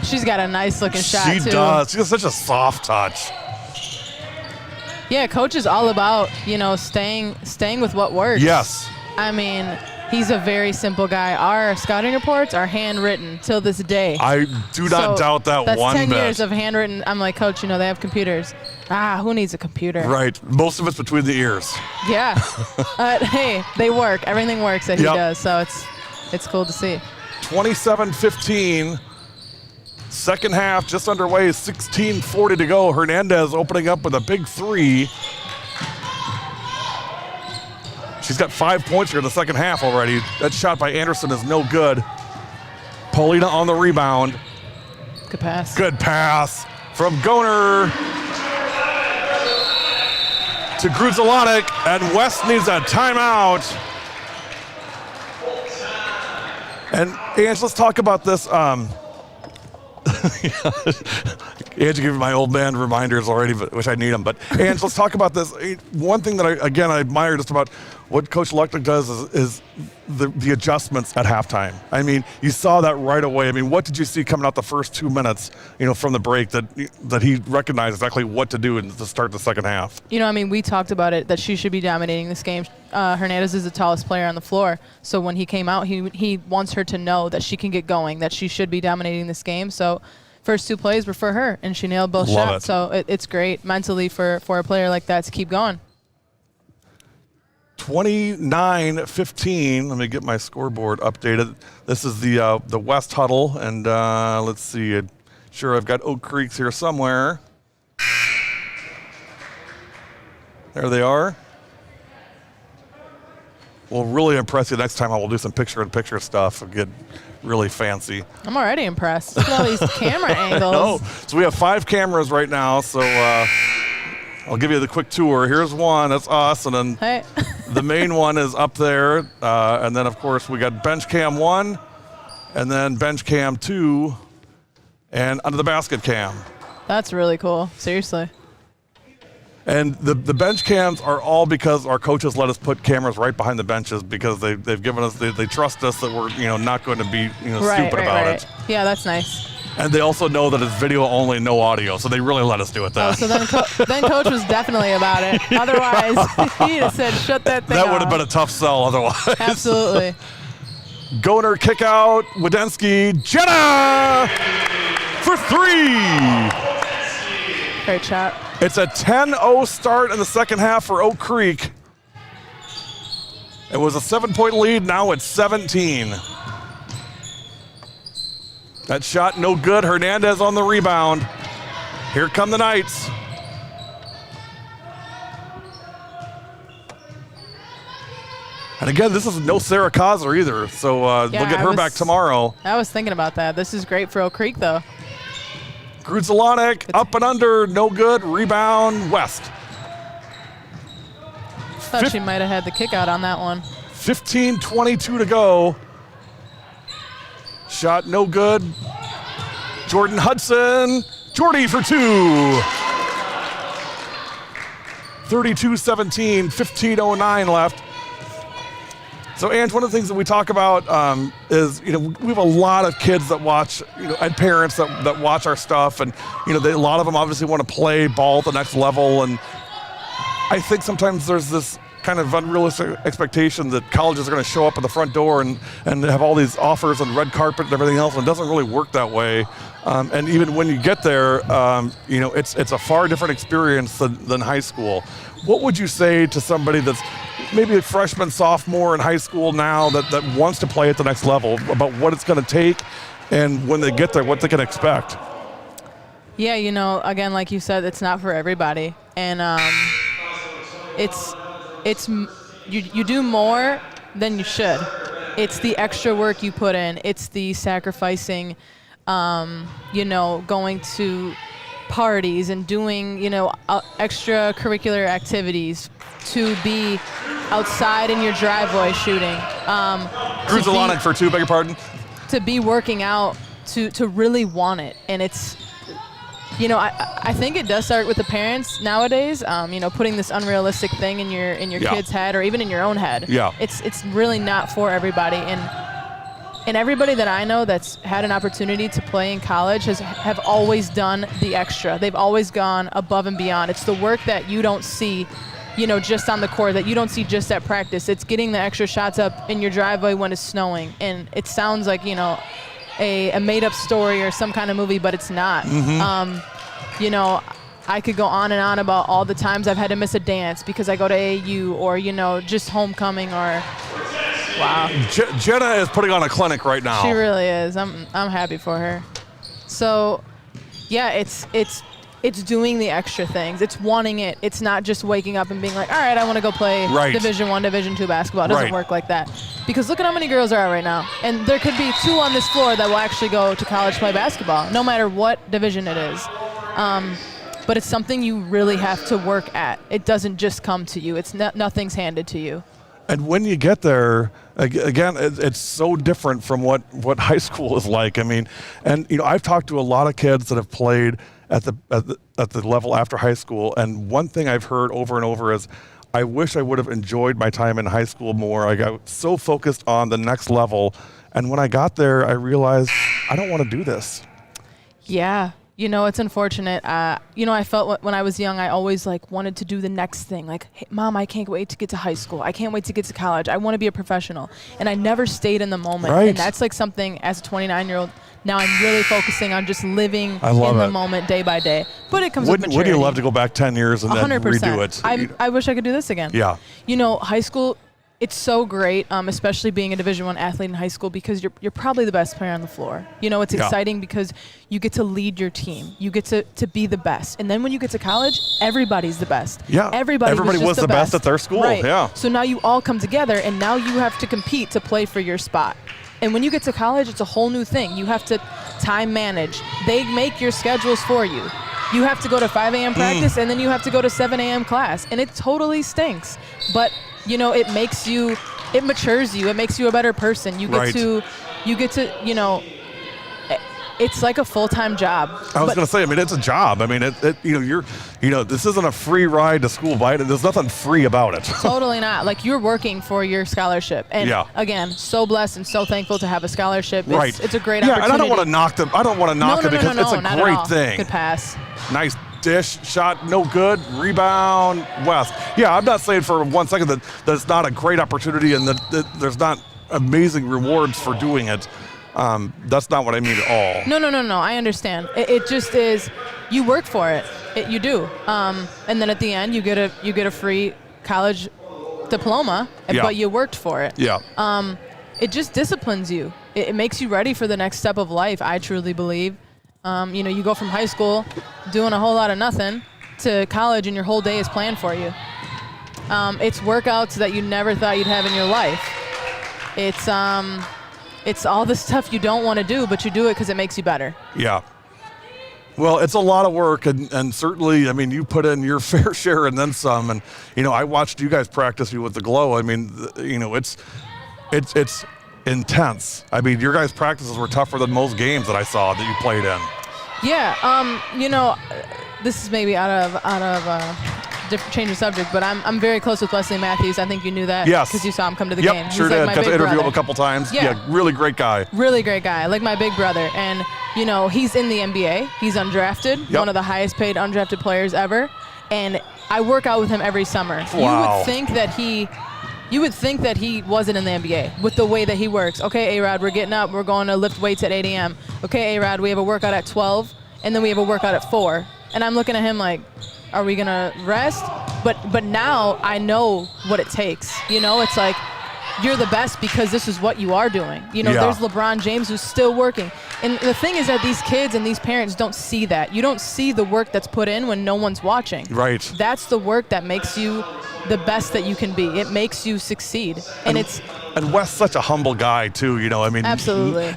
She's got a nice looking shot too. She does. She has such a soft touch. Yeah, Coach is all about, staying with what works. Yes. I mean, he's a very simple guy. Our scouting reports are handwritten till this day. I do not doubt that that's one bit. 10 years of handwritten. I'm like, Coach, they have computers. Who needs a computer? Right. Most of it's between the ears. Yeah. Hey, they work. Everything works that he does, so it's cool to see. 27-15. Second half just underway, 16:40 to go. Hernandez opening up with a big 3. She's got 5 points here in the second half already. That shot by Anderson is no good. Paulina on the rebound. Good pass. Good pass from Goner to Gruzelanek, and West needs a timeout. And Ange, let's talk about this. You had to give my old man reminders already, but wish I need them. But Ange, let's talk about this. One thing that I admire just about what Coach Lucknick does is the adjustments at halftime. I mean, you saw that right away. I mean, what did you see coming out the first 2 minutes, from the break that he recognized exactly what to do to start the second half? We talked about it, that she should be dominating this game. Hernandez is the tallest player on the floor. So when he came out, he wants her to know that she can get going, that she should be dominating this game. So first 2 plays were for her, and she nailed both shots. So it's great mentally for a player like that to keep going. 29-15. Let me get my scoreboard updated. This is the West huddle, and let's see. Sure, I've got Oak Creeks here somewhere. There they are. We'll really impress you next time. I will do some picture-in-picture stuff and get really fancy. I'm already impressed. Look at all these camera angles. So we have 5 cameras right now, so I'll give you the quick tour. Here's one. That's us. And then the main one is up there. And then, of course, we got bench cam 1, and then bench cam 2, and under the basket cam. That's really cool. Seriously. And the bench cams are all because our coaches let us put cameras right behind the benches because they've given us, they trust us that we're, not going to be, stupid about it. Yeah, that's nice. And they also know that it's video only, no audio, so they really let us do it then. Oh, so then Coach was definitely about it. Otherwise, he'd have said, shut that thing off. That would have been a tough sell otherwise. Absolutely. Goner kick out, Wadensky, Jenna for 3. Great shot. It's a 10-0 start in the second half for Oak Creek. It was a 7-point lead, now it's 17. That shot no good, Hernandez on the rebound. Here come the Knights. And again, this is no Sarah Kaiser either, so we'll get her back tomorrow. I was thinking about that. This is great for Oak Creek, though. Grudzelanek up and under, no good. Rebound, West. Thought she might have had the kick out on that one. 15:22 to go. Shot no good. Jordan Hudson, Jordy for 2. 32-17, 15:09 left. So, Ange, one of the things that we talk about is, we have a lot of kids that watch, and parents that watch our stuff, and, a lot of them obviously want to play ball at the next level, and I think sometimes there's this kind of unrealistic expectation that colleges are going to show up at the front door and have all these offers and red carpet and everything else, and it doesn't really work that way. And even when you get there, it's a far different experience than high school. What would you say to somebody that's maybe a freshman, sophomore in high school now that wants to play at the next level about what it's going to take and when they get there, what they can expect? Yeah, again, like you said, it's not for everybody. And you do more than you should. It's the extra work you put in. It's the sacrificing, going to parties and doing, extracurricular activities, to be outside in your driveway shooting. Grudzelanek for 2, beg your pardon? To be working out, to really want it. And it's, I think it does start with the parents nowadays, putting this unrealistic thing in your kid's head or even in your own head. Yeah. It's really not for everybody. And everybody that I know that's had an opportunity to play in college have always done the extra. They've always gone above and beyond. It's the work that you don't see, just on the court, that you don't see just at practice. It's getting the extra shots up in your driveway when it's snowing. And it sounds like, a made-up story or some kind of movie, but it's not. Mm-hmm. I could go on and on about all the times I've had to miss a dance because I go to AAU or, just homecoming or – wow. Jenna is putting on a clinic right now. She really is. I'm happy for her. So, yeah, it's doing the extra things. It's wanting it. It's not just waking up and being like, all right, I want to go play Division I, Division II basketball. It doesn't work like that. Because look at how many girls there are right now. And there could be 2 on this floor that will actually go to college to play basketball, no matter what division it is. But it's something you really have to work at. It doesn't just come to you. It's nothing's handed to you. And when you get there, again, it's so different from what high school is like. I mean, and I've talked to a lot of kids that have played at the level after high school, and one thing I've heard over and over is, I wish I would have enjoyed my time in high school more. I got so focused on the next level, and when I got there, I realized I don't want to do this. Yeah. It's unfortunate. I felt when I was young, I always wanted to do the next thing. Like, hey, Mom, I can't wait to get to high school. I can't wait to get to college. I want to be a professional. And I never stayed in the moment. Right. And that's something as a 29-year-old, now I'm really focusing on just living in the moment day by day. But it comes with maturity. Wouldn't you love to go back 10 years and 100%. then redo it? I wish I could do this again. Yeah. High school, it's so great, especially being a Division I athlete in high school, because you're probably the best player on the floor. It's exciting because you get to lead your team. You get to be the best. And then when you get to college, everybody's the best. Yeah. Everybody was the best at their school. Right. Yeah. So now you all come together, and now you have to compete to play for your spot. And when you get to college, it's a whole new thing. You have to time manage. They make your schedules for you. You have to go to 5 a.m. practice, and then you have to go to 7 a.m. class. And it totally stinks. But it makes you, it matures you. It makes you a better person. You get to, it's like a full-time job. I was going to say, I mean, it's a job. I mean, this isn't a free ride to school, right? There's nothing free about it. Totally not. Like, you're working for your scholarship. And again, so blessed and so thankful to have a scholarship. It's a great opportunity. And I don't want to knock them. I don't want to knock them because it's a great thing. Good pass. Nice dish, shot, no good, rebound, West. Yeah, I'm not saying for 1 second that it's not a great opportunity and that there's not amazing rewards for doing it. That's not what I mean at all. No. I understand. It just is. You work for it. You do. And then at the end, you get a free college diploma, but you worked for it. Yeah. It just disciplines you. It makes you ready for the next step of life. I truly believe. You go from high school doing a whole lot of nothing to college, and your whole day is planned for you. It's workouts that you never thought you'd have in your life. It's all the stuff you don't want to do, but you do it because it makes you better. Yeah. Well, it's a lot of work, and certainly, I mean, you put in your fair share and then some. And I watched you guys practice with the Glow. I mean, it's intense. I mean, your guys' practices were tougher than most games that I saw that you played in. Yeah. This is maybe out of different change of subject, but I'm very close with Wesley Matthews. I think you knew that. Yes. Because you saw him come to the game. Sure He's did. like Got to interview brother. him a couple times. Yeah. Really great guy. Really great guy, like my big brother. And, he's in the NBA. He's undrafted, one of the highest paid undrafted players ever. And I work out with him every summer. Wow. You would think that he wasn't in the NBA with the way that he works. Okay, A-Rod, we're getting up. We're going to lift weights at 8 a.m. Okay, A-Rod, we have a workout at 12, and then we have a workout at 4. And I'm looking at him like, are we going to rest? But now I know what it takes. It's like, you're the best because this is what you are doing. There's LeBron James who's still working. And the thing is that these kids and these parents don't see that. You don't see the work that's put in when no one's watching. Right. That's the work that makes you the best that you can be. It makes you succeed. And Wes such a humble guy too, I mean, absolutely.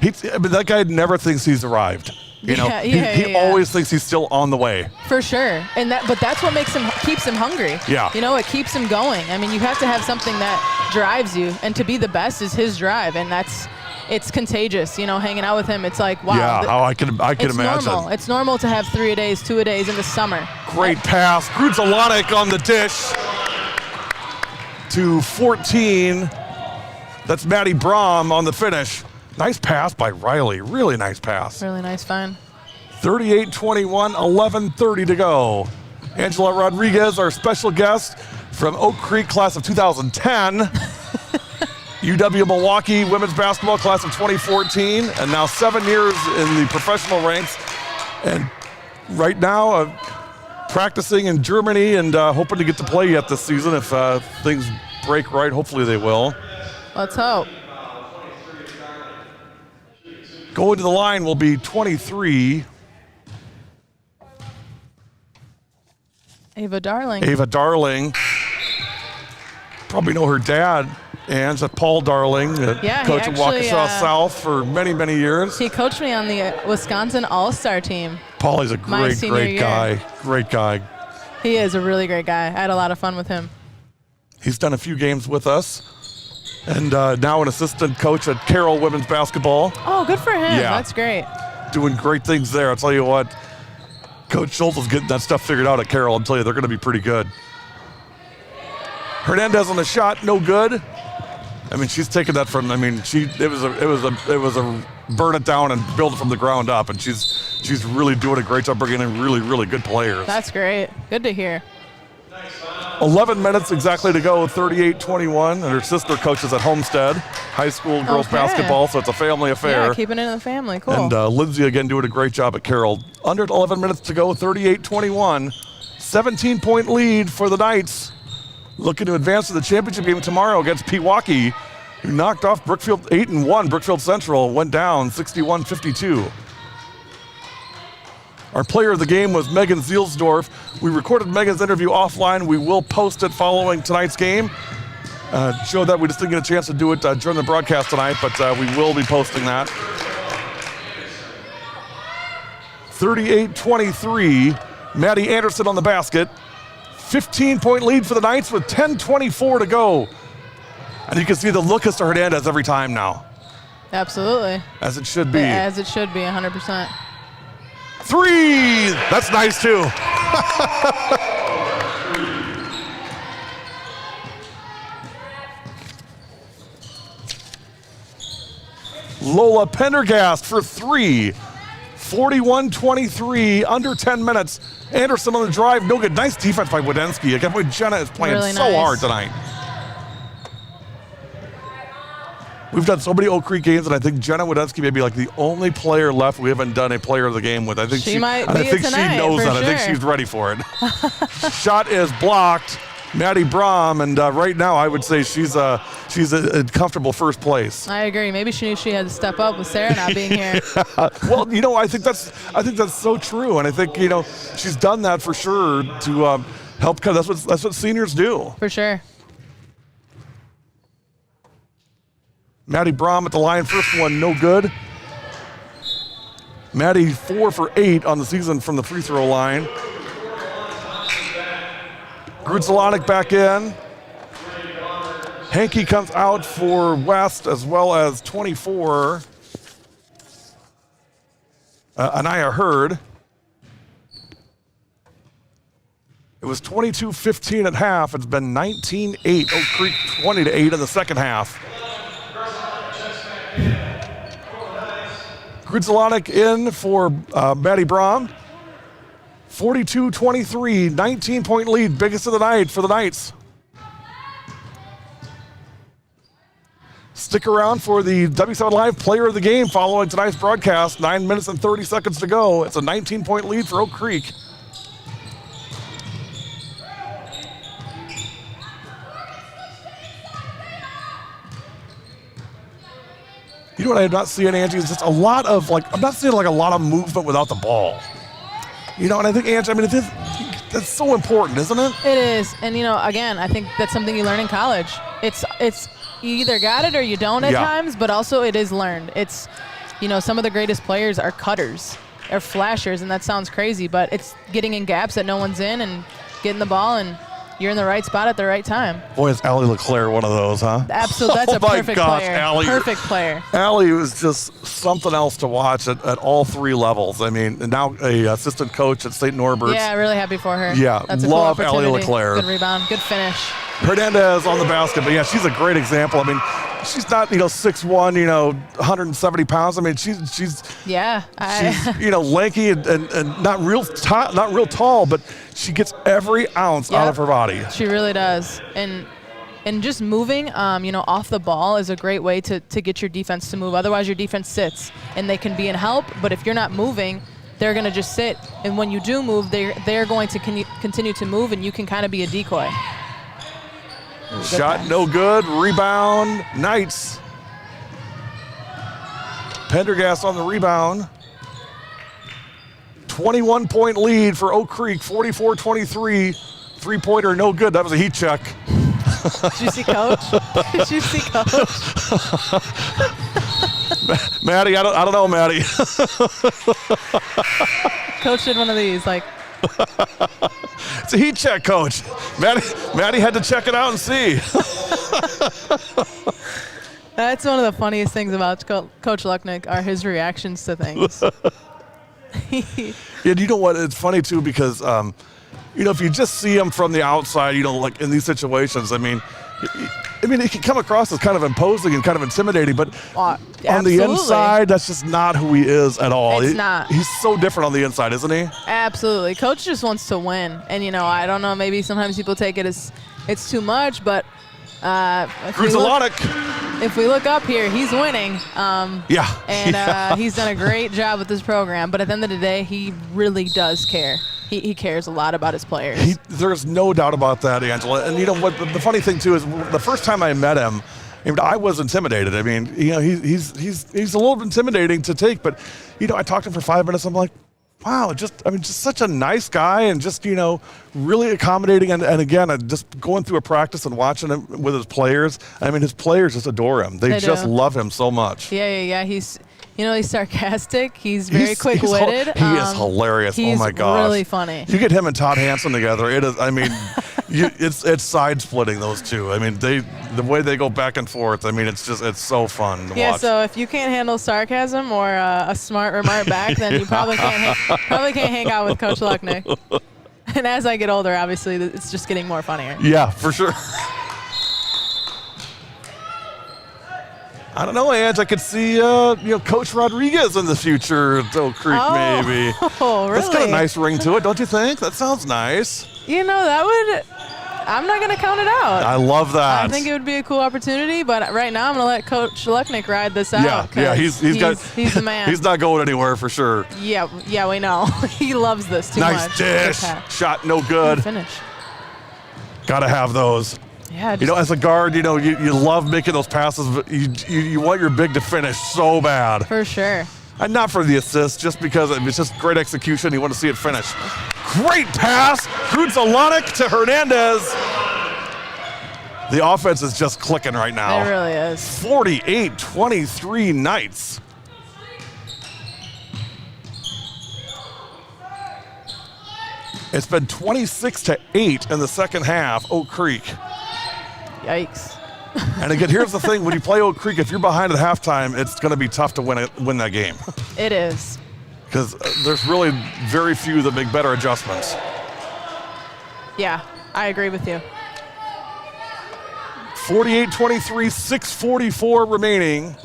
That guy never thinks he's arrived. He always thinks he's still on the way. For sure. But that's what keeps him hungry. Yeah. It keeps him going. I mean, you have to have something that drives you, and to be the best is his drive, and it's contagious. Hanging out with him, it's like, wow. Yeah, I can imagine. Normal. It's normal to have 3-a-days, 2-a-days in the summer. Great pass. Grudzalanek on the dish to 14. That's Maddie Brom on the finish. Nice pass by Riley. Really nice pass. Really nice find. 38-21, 11:30 to go. Angela Rodriguez, our special guest from Oak Creek, class of 2010. UW Milwaukee women's basketball class of 2014, and now 7 years in the professional ranks. And right now, practicing in Germany and hoping to get to play yet this season if things break right. Hopefully they will. Let's hope. Going to the line will be 23. Ava Darling. Probably know her dad, and Paul Darling, coach at Waukesha South for many, many years. He coached me on the Wisconsin All-Star team. Paulie's a great guy. Great guy. He is a really great guy. I had a lot of fun with him. He's done a few games with us. And now an assistant coach at Carroll women's basketball. Oh, good for him. Yeah. That's great. Doing great things there. I'll tell you what, Coach Schultz is getting that stuff figured out at Carroll. I'll tell you, they're going to be pretty good. Hernandez on the shot, no good. I mean, she's taken that from, it was a burn it down and build it from the ground up. And she's really doing a great job bringing in really, really good players. That's great. Good to hear. 11 minutes exactly to go, 38-21, and her sister coaches at Homestead High School girls basketball, so it's a family affair. Yeah, keeping it in the family, cool. And Lindsay again doing a great job at Carroll. Under 11 minutes to go, 38-21, 17-point lead for the Knights. Looking to advance to the championship game tomorrow against Pewaukee, who knocked off Brookfield 8-1. Brookfield Central went down 61-52. Our player of the game was Megan Zielsdorf. We recorded Megan's interview offline. We will post it following tonight's game. Show that we just didn't get a chance to do it during the broadcast tonight, but we will be posting that. 38-23, Maddie Anderson on the basket. 15-point lead for the Knights with 10:24 to go. And you can see the look as to Hernandez every time now. Absolutely. As it should be. As it should be, 100%. 3! That's nice, too. Lola Pendergast for 3. 41-23, under 10 minutes. Anderson on the drive, no good. Nice defense by Wadensky. Again, boy, Jenna is playing really so nice. hard tonight. We've done so many Oak Creek games, and I think Jenna Wadensky may be like the only player left we haven't done a player of the game with. I think she might be I think tonight, she knows for that. sure. I think she's ready for it. Shot is blocked. Maddie Brom, and right now I would say she's a comfortable first place. I agree. Maybe she knew she had to step up with Sarah not being here. Well, you know, I think that's so true, and I think, you know, she's done that for sure to help. That's what seniors do. For sure. Maddie Brom at the line, first one no good. Maddie 4 for 8 on the season from the free throw line. Grudzelanek back in. Hankey comes out for West, as well as 24. Anaya Hurd. It was 22-15 at half. It's been 19-8. Oak Creek 20-8 in the second half. Grudzelanek in for Maddie Brom. 42-23, 19-point lead, biggest of the night for the Knights. Stick around for the W7 Live Player of the Game following tonight's broadcast. 9 minutes and 30 seconds to go. It's a 19-point lead for Oak Creek. You know what I'm not seeing, Angie, is just a lot of, I'm not seeing a lot of movement without the ball. You know, and I think, Angie, that's so important, isn't it? It is. And, you know, again, I think that's something you learn in college. It's you either got it or you don't at times, but also it is learned. It's, you know, some of the greatest players are cutters, are flashers, and that sounds crazy, but it's getting in gaps that no one's in and getting the ball, and you're in the right spot at the right time. Boy, is Allie LeClaire one of those, huh? Absolutely. That's a perfect player. Allie, perfect player. Allie was just something else to watch at all three levels. I mean, and now a assistant coach at St. Norbert's. Yeah, really happy for her. Yeah, that's a love cool Allie LeClaire. Good rebound, good finish. Hernandez on the basket, but yeah, she's a great example. I mean, she's not, 6'1", 170 pounds. I mean, she's she's lanky and not real tall, but she gets every ounce out of her body. She really does. And just moving, off the ball is a great way to get your defense to move. Otherwise, your defense sits, and they can be in help. But if you're not moving, they're going to just sit. And when you do move, they're going to continue to move, and you can kind of be a decoy. Shot no good. Rebound, Knights. Pendergast on the rebound. 21-point lead for Oak Creek, 44-23. Three-pointer no good. That was a heat check. Did you see Coach? Did you see Coach? Maddie, I don't know, Maddie. Coach did one of these, It's a heat check, Coach. Maddie had to check it out and see. That's one of the funniest things about Coach Lucknick are his reactions to things. Yeah, you know what? It's funny, too, because, if you just see him from the outside, in these situations, I mean, it can come across as kind of imposing and kind of intimidating, but on the inside, that's just not who he is at all. It's not. He's so different on the inside, isn't he? Absolutely. Coach just wants to win. And, I don't know, maybe sometimes people take it as it's too much, but if we look up here, he's winning. And he's done a great job with this program. But at the end of the day, he really does care. He cares a lot about his players. There's no doubt about that, Angela. And you know what? The funny thing too is the first time I met him, I was intimidated. I mean, he's a little intimidating to take. But I talked to him for 5 minutes. I'm like, wow, just such a nice guy, and just really accommodating. And again, just going through a practice and watching him with his players. I mean, his players just adore him. They just love him so much. Yeah. He's sarcastic. He's very quick-witted. He is hilarious. He's oh my gosh, really funny. You get him and Todd Hanson together. It is. I mean, It's side splitting those two. I mean, the way they go back and forth. I mean, it's so fun to watch. So if you can't handle sarcasm or a smart remark back, then you probably can't hang out with Coach Lucknick. And as I get older, obviously, it's just getting more funnier. Yeah, for sure. I don't know, Ange. I could see Coach Rodriguez in the future at Oak Creek, maybe. Oh, really? That's got a nice ring to it, don't you think? That sounds nice. I'm not going to count it out. I love that. I think it would be a cool opportunity, but right now I'm going to let Coach Lucknick ride this out. Yeah, he's the man. He's not going anywhere for sure. Yeah, we know. He loves this too much. Nice dish. Shot no good. Finish. Got to have those. Yeah, as a guard, you love making those passes, but you want your big to finish so bad. For sure. And not for the assist, just because it's just great execution. You want to see it finish. Great pass. Kruzalanek to Hernandez. The offense is just clicking right now. It really is. 48-23 Knights. It's been 26-8 in the second half, Oak Creek. Yikes. And again, here's the thing. When you play Oak Creek, if you're behind at halftime, it's going to be tough to win that game. It is. Because there's really very few that make better adjustments. Yeah, I agree with you. 48-23, 6:44 remaining.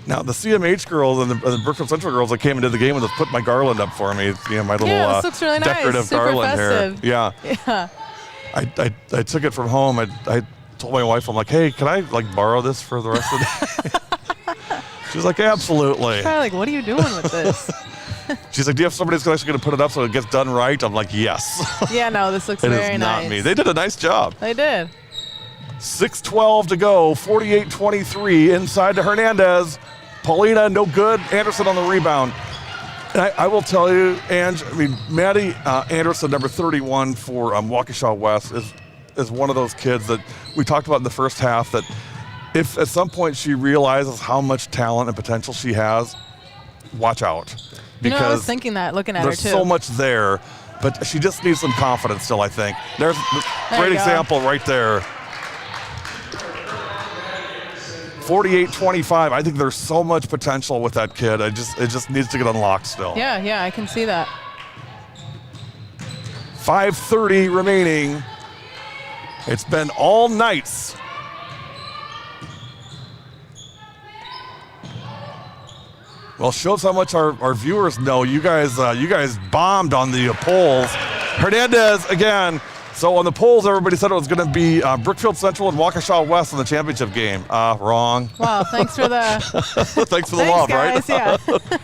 Now, the CMH girls and the Brookfield Central girls that came into the game and put my garland up for me. My little this looks really decorative nice. Super garland festive. here. Yeah. I took it from home. I told my wife, I'm like, hey, can I borrow this for the rest of the day? She was like, absolutely. Probably like, what are you doing with this? She's like, do you have somebody that's actually going to put it up so it gets done right? I'm like, yes. Yeah, no, this looks very nice. It is not me. They did a nice job. They did. 6:12 to go, 48-23, inside to Hernandez. Paulina, no good. Anderson on the rebound. And I will tell you, Ange, Maddie Anderson, number 31 for Waukesha West, is one of those kids that we talked about in the first half that if at some point she realizes how much talent and potential she has, watch out. Because I was thinking that looking at her too. There's so much there, but she just needs some confidence still, I think. There's a great example right there. 48-25. I think there's so much potential with that kid. It just needs to get unlocked still. Yeah, I can see that. 5:30 remaining. It's been all Knights. Well, shows how much our viewers know. You guys bombed on the polls. Hernandez again. So on the polls, everybody said it was going to be Brookfield Central and Waukesha West in the championship game. Wrong. Wow, thanks for the thanks for the love, guys, right? Yeah.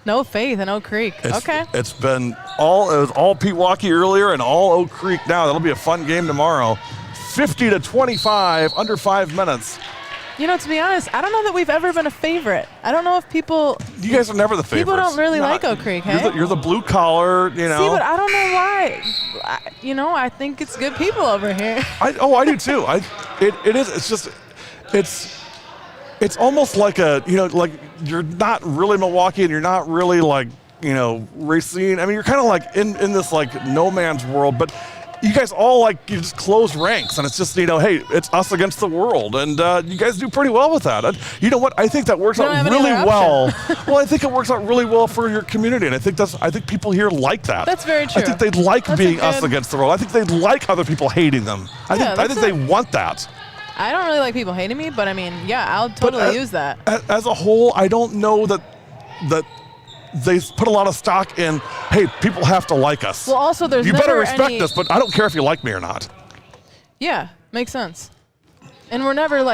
No faith in Oak Creek. Okay. It's been it was all Pewaukee earlier and all Oak Creek now. That'll be a fun game tomorrow. 50-25, under 5 minutes. To be honest, I don't know that we've ever been a favorite. I don't know if people... You guys are never the favorites. People don't really like Oak Creek, hey? You're the blue collar, See, but I don't know why. I think it's good people over here. I do too. It is. It's just, it's almost like like you're not really Milwaukee and you're not really Racine. I mean, you're kind of like in this no man's world, but you guys all you just close ranks and it's just, hey, it's us against the world. And you guys do pretty well with that. And you know what? I think that works out really well. Well, I think it works out really well for your community. And I think people here like that. That's very true. I think they'd like being us against the world. I think they'd like other people hating them. I think they want that. I don't really like people hating me, but I'll totally use that. As a whole, I don't know that they put a lot of stock in, hey, people have to like us. Well, also, there's you never better respect us, but I don't care if you like me or not. Yeah, makes sense. And we're never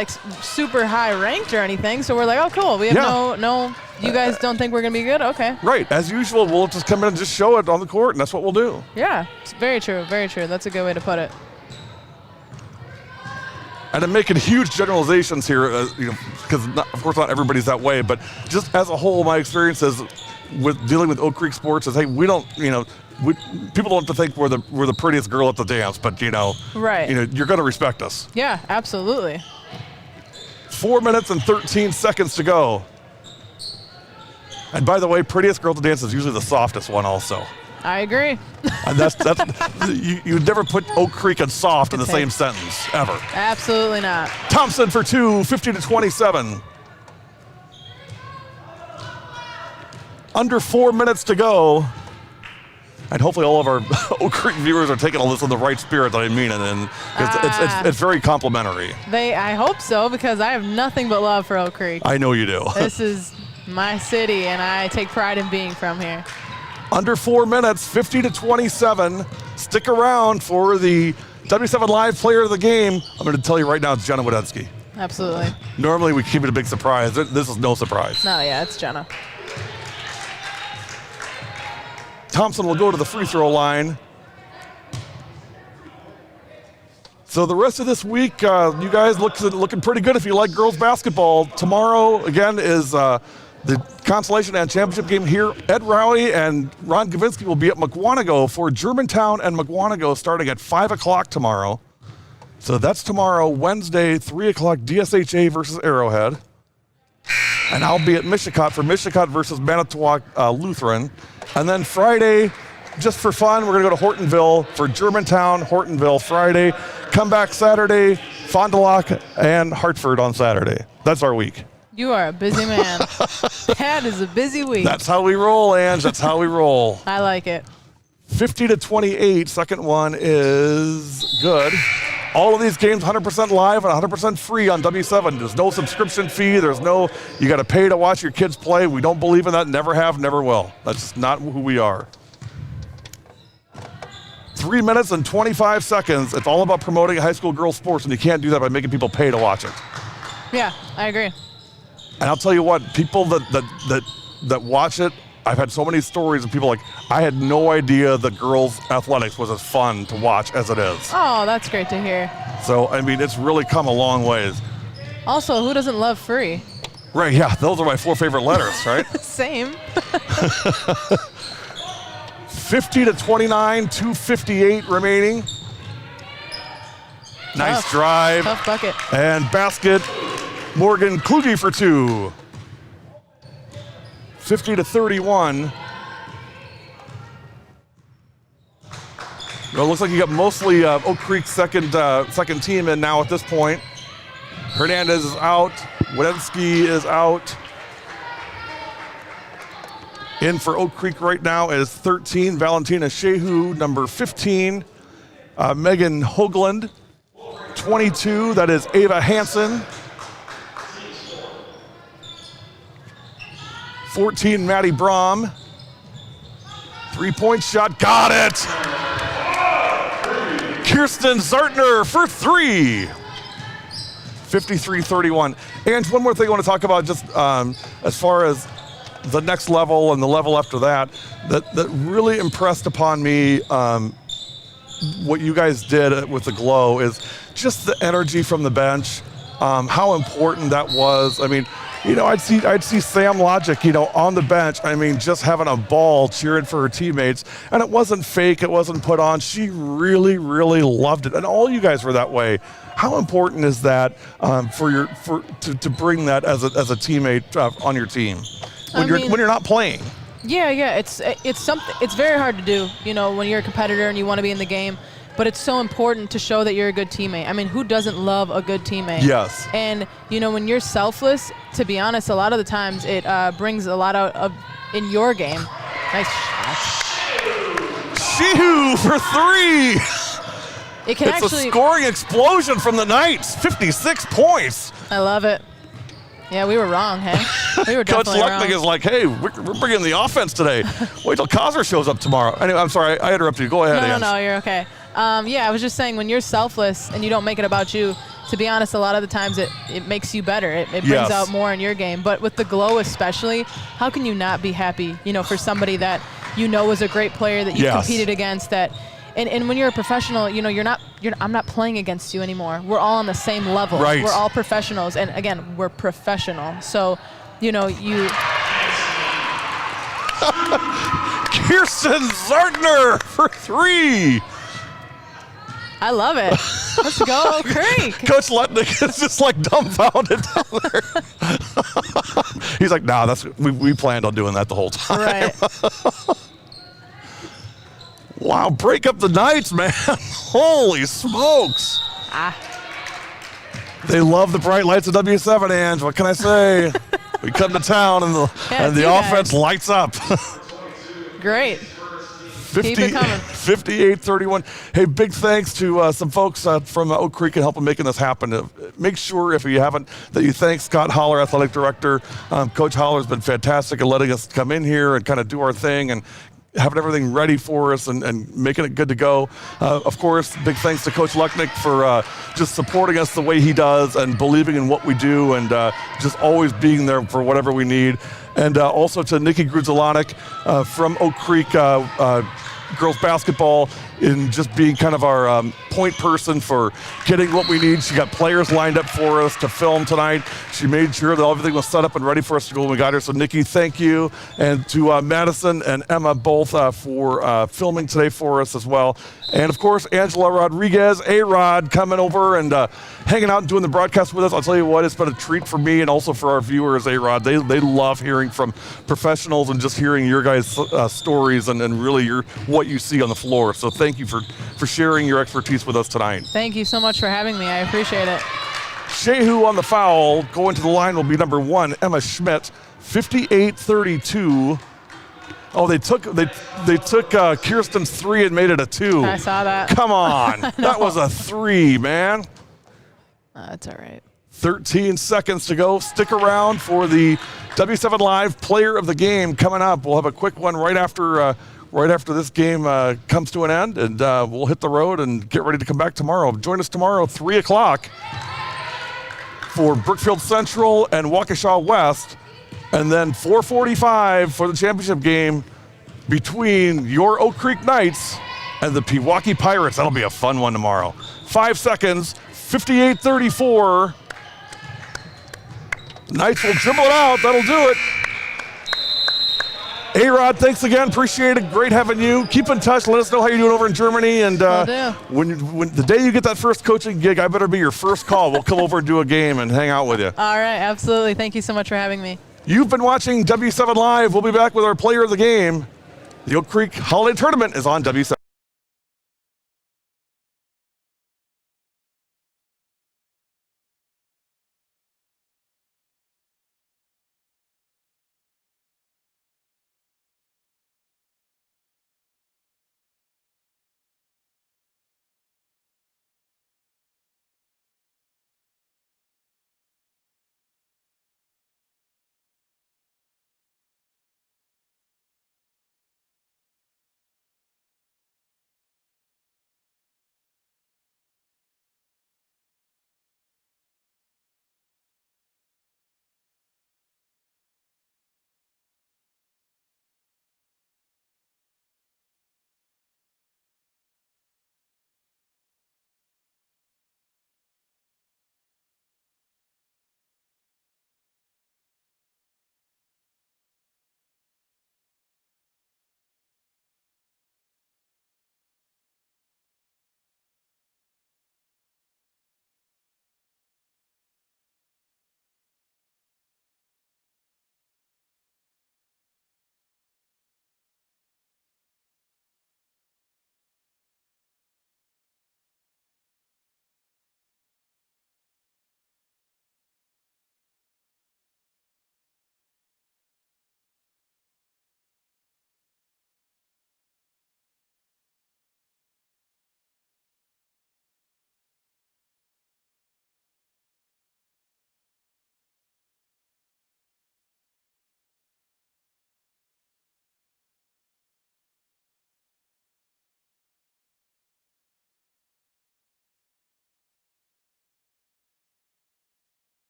super high ranked or anything, so we're like, oh, cool. We have no. You guys don't think we're gonna be good? Okay. Right. As usual, we'll just come in and just show it on the court, and that's what we'll do. Yeah, it's very true. Very true. That's a good way to put it. And I'm making huge generalizations here, because of course not everybody's that way, but just as a whole, my experience is with dealing with Oak Creek sports is, hey, we don't, people don't have to think we're the prettiest girl at the dance, but right. You're going to respect us. Yeah, absolutely. 4 minutes and 13 seconds to go. And by the way, prettiest girl to dance is usually the softest one also. I agree. And that's you never put Oak Creek and soft in the same sentence, ever. Absolutely not. Thompson for 2, 50-27. Under 4 minutes to go. And hopefully all of our Oak Creek viewers are taking all this in the right spirit that I mean it in. It's very complimentary. I hope so, because I have nothing but love for Oak Creek. I know you do. This is my city, and I take pride in being from here. Under 4 minutes, 50-27. Stick around for the W7 Live Player of the Game. I'm going to tell you right now, it's Jenna Wadensky. Absolutely. Normally we keep it a big surprise. This is no surprise. No, yeah, it's Jenna. Thompson will go to the free throw line. So the rest of this week, you guys looking pretty good if you like girls basketball. Tomorrow, again, is the consolation and championship game here at Rowley, and Ron Gavinsky will be at Mukwonago for Germantown and Mukwonago starting at 5 o'clock tomorrow. So that's tomorrow, Wednesday, 3 o'clock, DSHA versus Arrowhead. And I'll be at Mishicot for Mishicot versus Manitowoc Lutheran. And then Friday, just for fun, we're going to go to Hortonville for Germantown, Hortonville Friday. Come back Saturday, Fond du Lac, and Hartford on Saturday. That's our week. You are a busy man. That is a busy week. That's how we roll, Ange. That's how we roll. I like it. 50-28, second one is good. All of these games 100% live and 100% free on W7. There's no subscription fee. There's no, you got to pay to watch your kids play. We don't believe in that. Never have, never will. That's just not who we are. 3 minutes and 25 seconds. It's all about promoting high school girls sports, and you can't do that by making people pay to watch it. Yeah, I agree. And I'll tell you what, people that watch it, I've had so many stories of people like, I had no idea that girls athletics was as fun to watch as it is. Oh, that's great to hear. So, I mean, it's really come a long ways. Also, who doesn't love free? Right, yeah, those are my 4 favorite letters, right? Same. 50-29, 2:58 remaining. Nice drive. Tough bucket. And basket, Morgan Kluge for 2. 50-31. Well, it looks like you got mostly Oak Creek's second team in now at this point. Hernandez is out. Wadensky is out. In for Oak Creek right now is 13, Valentina Shehu, number 15. Megan Hoagland, 22, that is Ava Hansen. 14, Maddie Brom. 3-point shot, got it! Kirsten Zartner for 3. 53-31. And one more thing I want to talk about, just as far as the next level and the level after that really impressed upon me what you guys did with the Glow is just the energy from the bench, how important that was. I mean, you know, I'd see Sam Logic, you know, on the bench, I mean, just having a ball cheering for her teammates, and it wasn't fake, it wasn't put on. She really, really loved it, and all you guys were that way. How important is that to bring that as a teammate on your team when you're not playing? Yeah, it's something. It's very hard to do, you know, when you're a competitor and you want to be in the game. But it's so important to show that you're a good teammate. I mean, who doesn't love a good teammate? Yes. And, you know, when you're selfless, to be honest, a lot of the times it brings a lot out of in your game. Nice shot. Shehu for 3. It's a scoring explosion from the Knights. 56 points. I love it. Yeah, we were wrong, hey? We were definitely Coach wrong. Lucknick is like, hey, we're bringing the offense today. Wait till Kaiser shows up tomorrow. Anyway, I'm sorry, I interrupted you. Go ahead, No, you're okay. Yeah, I was just saying, when you're selfless and you don't make it about you, to be honest, a lot of the times it makes you better. It brings out more in your game. But with the Glow especially, how can you not be happy, you know, for somebody that you know is a great player that you competed against, that and when you're a professional, you know, I'm not playing against you anymore. We're all on the same level. Right. We're all professionals. And again, we're professional. So, you know, Kirsten Zartner for 3. I love it. Let's go, Creek. Coach Lutnick is just like dumbfounded down there. He's like, nah, we planned on doing that the whole time. Right. Wow, break up the nights, man. Holy smokes. They love the bright lights of W7, Ange. What can I say? We come to town and the offense lights up. Great. Keep it coming. 58-31. Hey, big thanks to some folks from Oak Creek and helping making this happen. Make sure, if you haven't, that you thank Scott Holler, athletic director. Coach Holler's been fantastic at letting us come in here and kind of do our thing and having everything ready for us and making it good to go. Of course, big thanks to Coach Lucknick for just supporting us the way he does and believing in what we do and just always being there for whatever we need. And also to Nikki Grudzielanek from Oak Creek girls basketball in just being kind of our point person for getting what we need. She got players lined up for us to film tonight. She made sure that everything was set up and ready for us to go when we got here. So Nikki, thank you. And to Madison and Emma both for filming today for us as well. And of course, Angela Rodriguez, A-Rod, coming over and hanging out and doing the broadcast with us. I'll tell you what, it's been a treat for me and also for our viewers, A-Rod. They love hearing from professionals and just hearing your guys' stories and really what you see on the floor. So thank you for sharing your expertise with us tonight. Thank you so much for having me. I appreciate it. Shehu on the foul. Going to the line will be number 1, Emma Schmidt, 58-32. Oh, they took Kirsten's 3 and made it a 2. I saw that. Come on. That was a 3, man. That's all right. 13 seconds to go. Stick around for the W7 Live Player of the Game coming up. We'll have a quick one right after this game comes to an end, and we'll hit the road and get ready to come back tomorrow. Join us tomorrow, 3 o'clock, for Brookfield Central and Waukesha West, and then 4:45 for the championship game between your Oak Creek Knights and the Pewaukee Pirates. That'll be a fun one tomorrow. 5 seconds, 58-34. Knights will dribble it out. That'll do it. A-Rod, thanks again. Appreciate it. Great having you. Keep in touch. Let us know how you're doing over in Germany. And when the day you get that first coaching gig, I better be your first call. We'll come over and do a game and hang out with you. All right, absolutely. Thank you so much for having me. You've been watching W7 Live. We'll be back with our player of the game. The Oak Creek Holiday Tournament is on W7.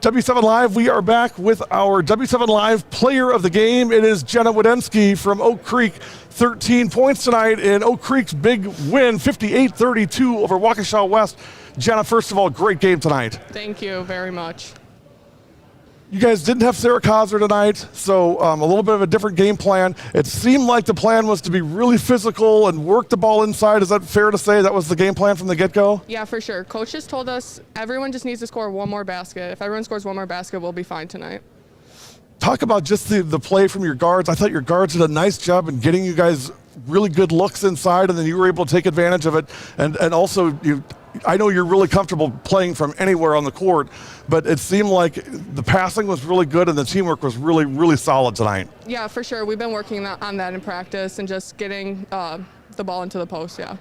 W7 Live, we are back with our W7 Live player of the game. It is Jenna Wadensky from Oak Creek. 13 points tonight in Oak Creek's big win, 58-32 over Waukesha West. Jenna, first of all, great game tonight. Thank you very much. You guys didn't have Sarah Kosser tonight, so a little bit of a different game plan. It seemed like the plan was to be really physical and work the ball inside. Is that fair to say that was the game plan from the get-go? Yeah, for sure. Coach just told us everyone just needs to score one more basket. If everyone scores one more basket, we'll be fine tonight. Talk about just the play from your guards. I thought your guards did a nice job in getting you guys really good looks inside, and then you were able to take advantage of it. And also, I know you're really comfortable playing from anywhere on the court, but it seemed like the passing was really good and the teamwork was really, really solid tonight. Yeah, for sure. We've been working on that in practice and just getting the ball into the post, yeah.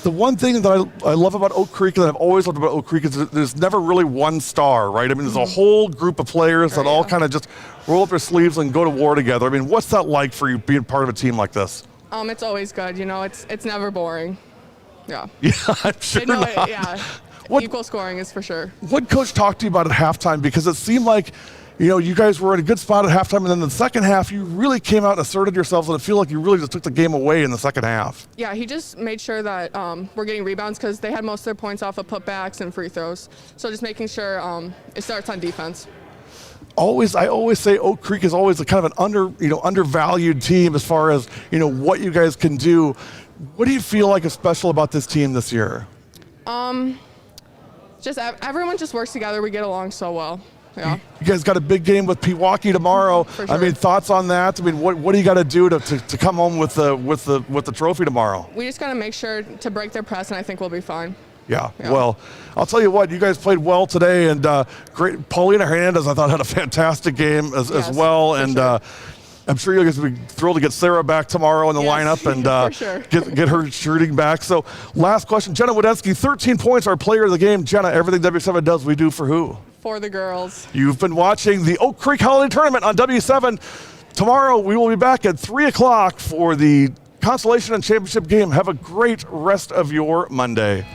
The one thing that I love about Oak Creek, and I've always loved about Oak Creek, is that there's never really one star, right? I mean, there's a whole group of players that all kind of just roll up their sleeves and go to war together. I mean, what's that like for you being part of a team like this? It's always good. You know, it's never boring. Yeah. Yeah, I'm sure not. Yeah. Equal scoring is for sure. What coach talked to you about at halftime? Because it seemed like, you guys were in a good spot at halftime, and then the second half, you really came out and asserted yourselves, and it feel like you really just took the game away in the second half. Yeah, he just made sure that we're getting rebounds because they had most of their points off of putbacks and free throws. So just making sure it starts on defense. I always say Oak Creek is always a kind of an undervalued team as far as what you guys can do. What do you feel like is special about this team this year? Just everyone just works together. We get along so well. Yeah. You guys got a big game with Pewaukee tomorrow. For sure. I mean, thoughts on that? I mean, what do you got to do to come home with the trophy tomorrow? We just got to make sure to break their press, and I think we'll be fine. Yeah. Well, I'll tell you what, you guys played well today, and great. Paulina Hernandez, I thought, had a fantastic game as well, and sure. I'm sure you guys will be thrilled to get Sarah back tomorrow in the lineup and sure. get her shooting back. So, last question, Jenna Wadensky, 13 points, our player of the game. Jenna, everything W7 does, we do for who? For the girls. You've been watching the Oak Creek Holiday Tournament on W7. Tomorrow we will be back at 3 o'clock for the Consolation and Championship game. Have a great rest of your Monday.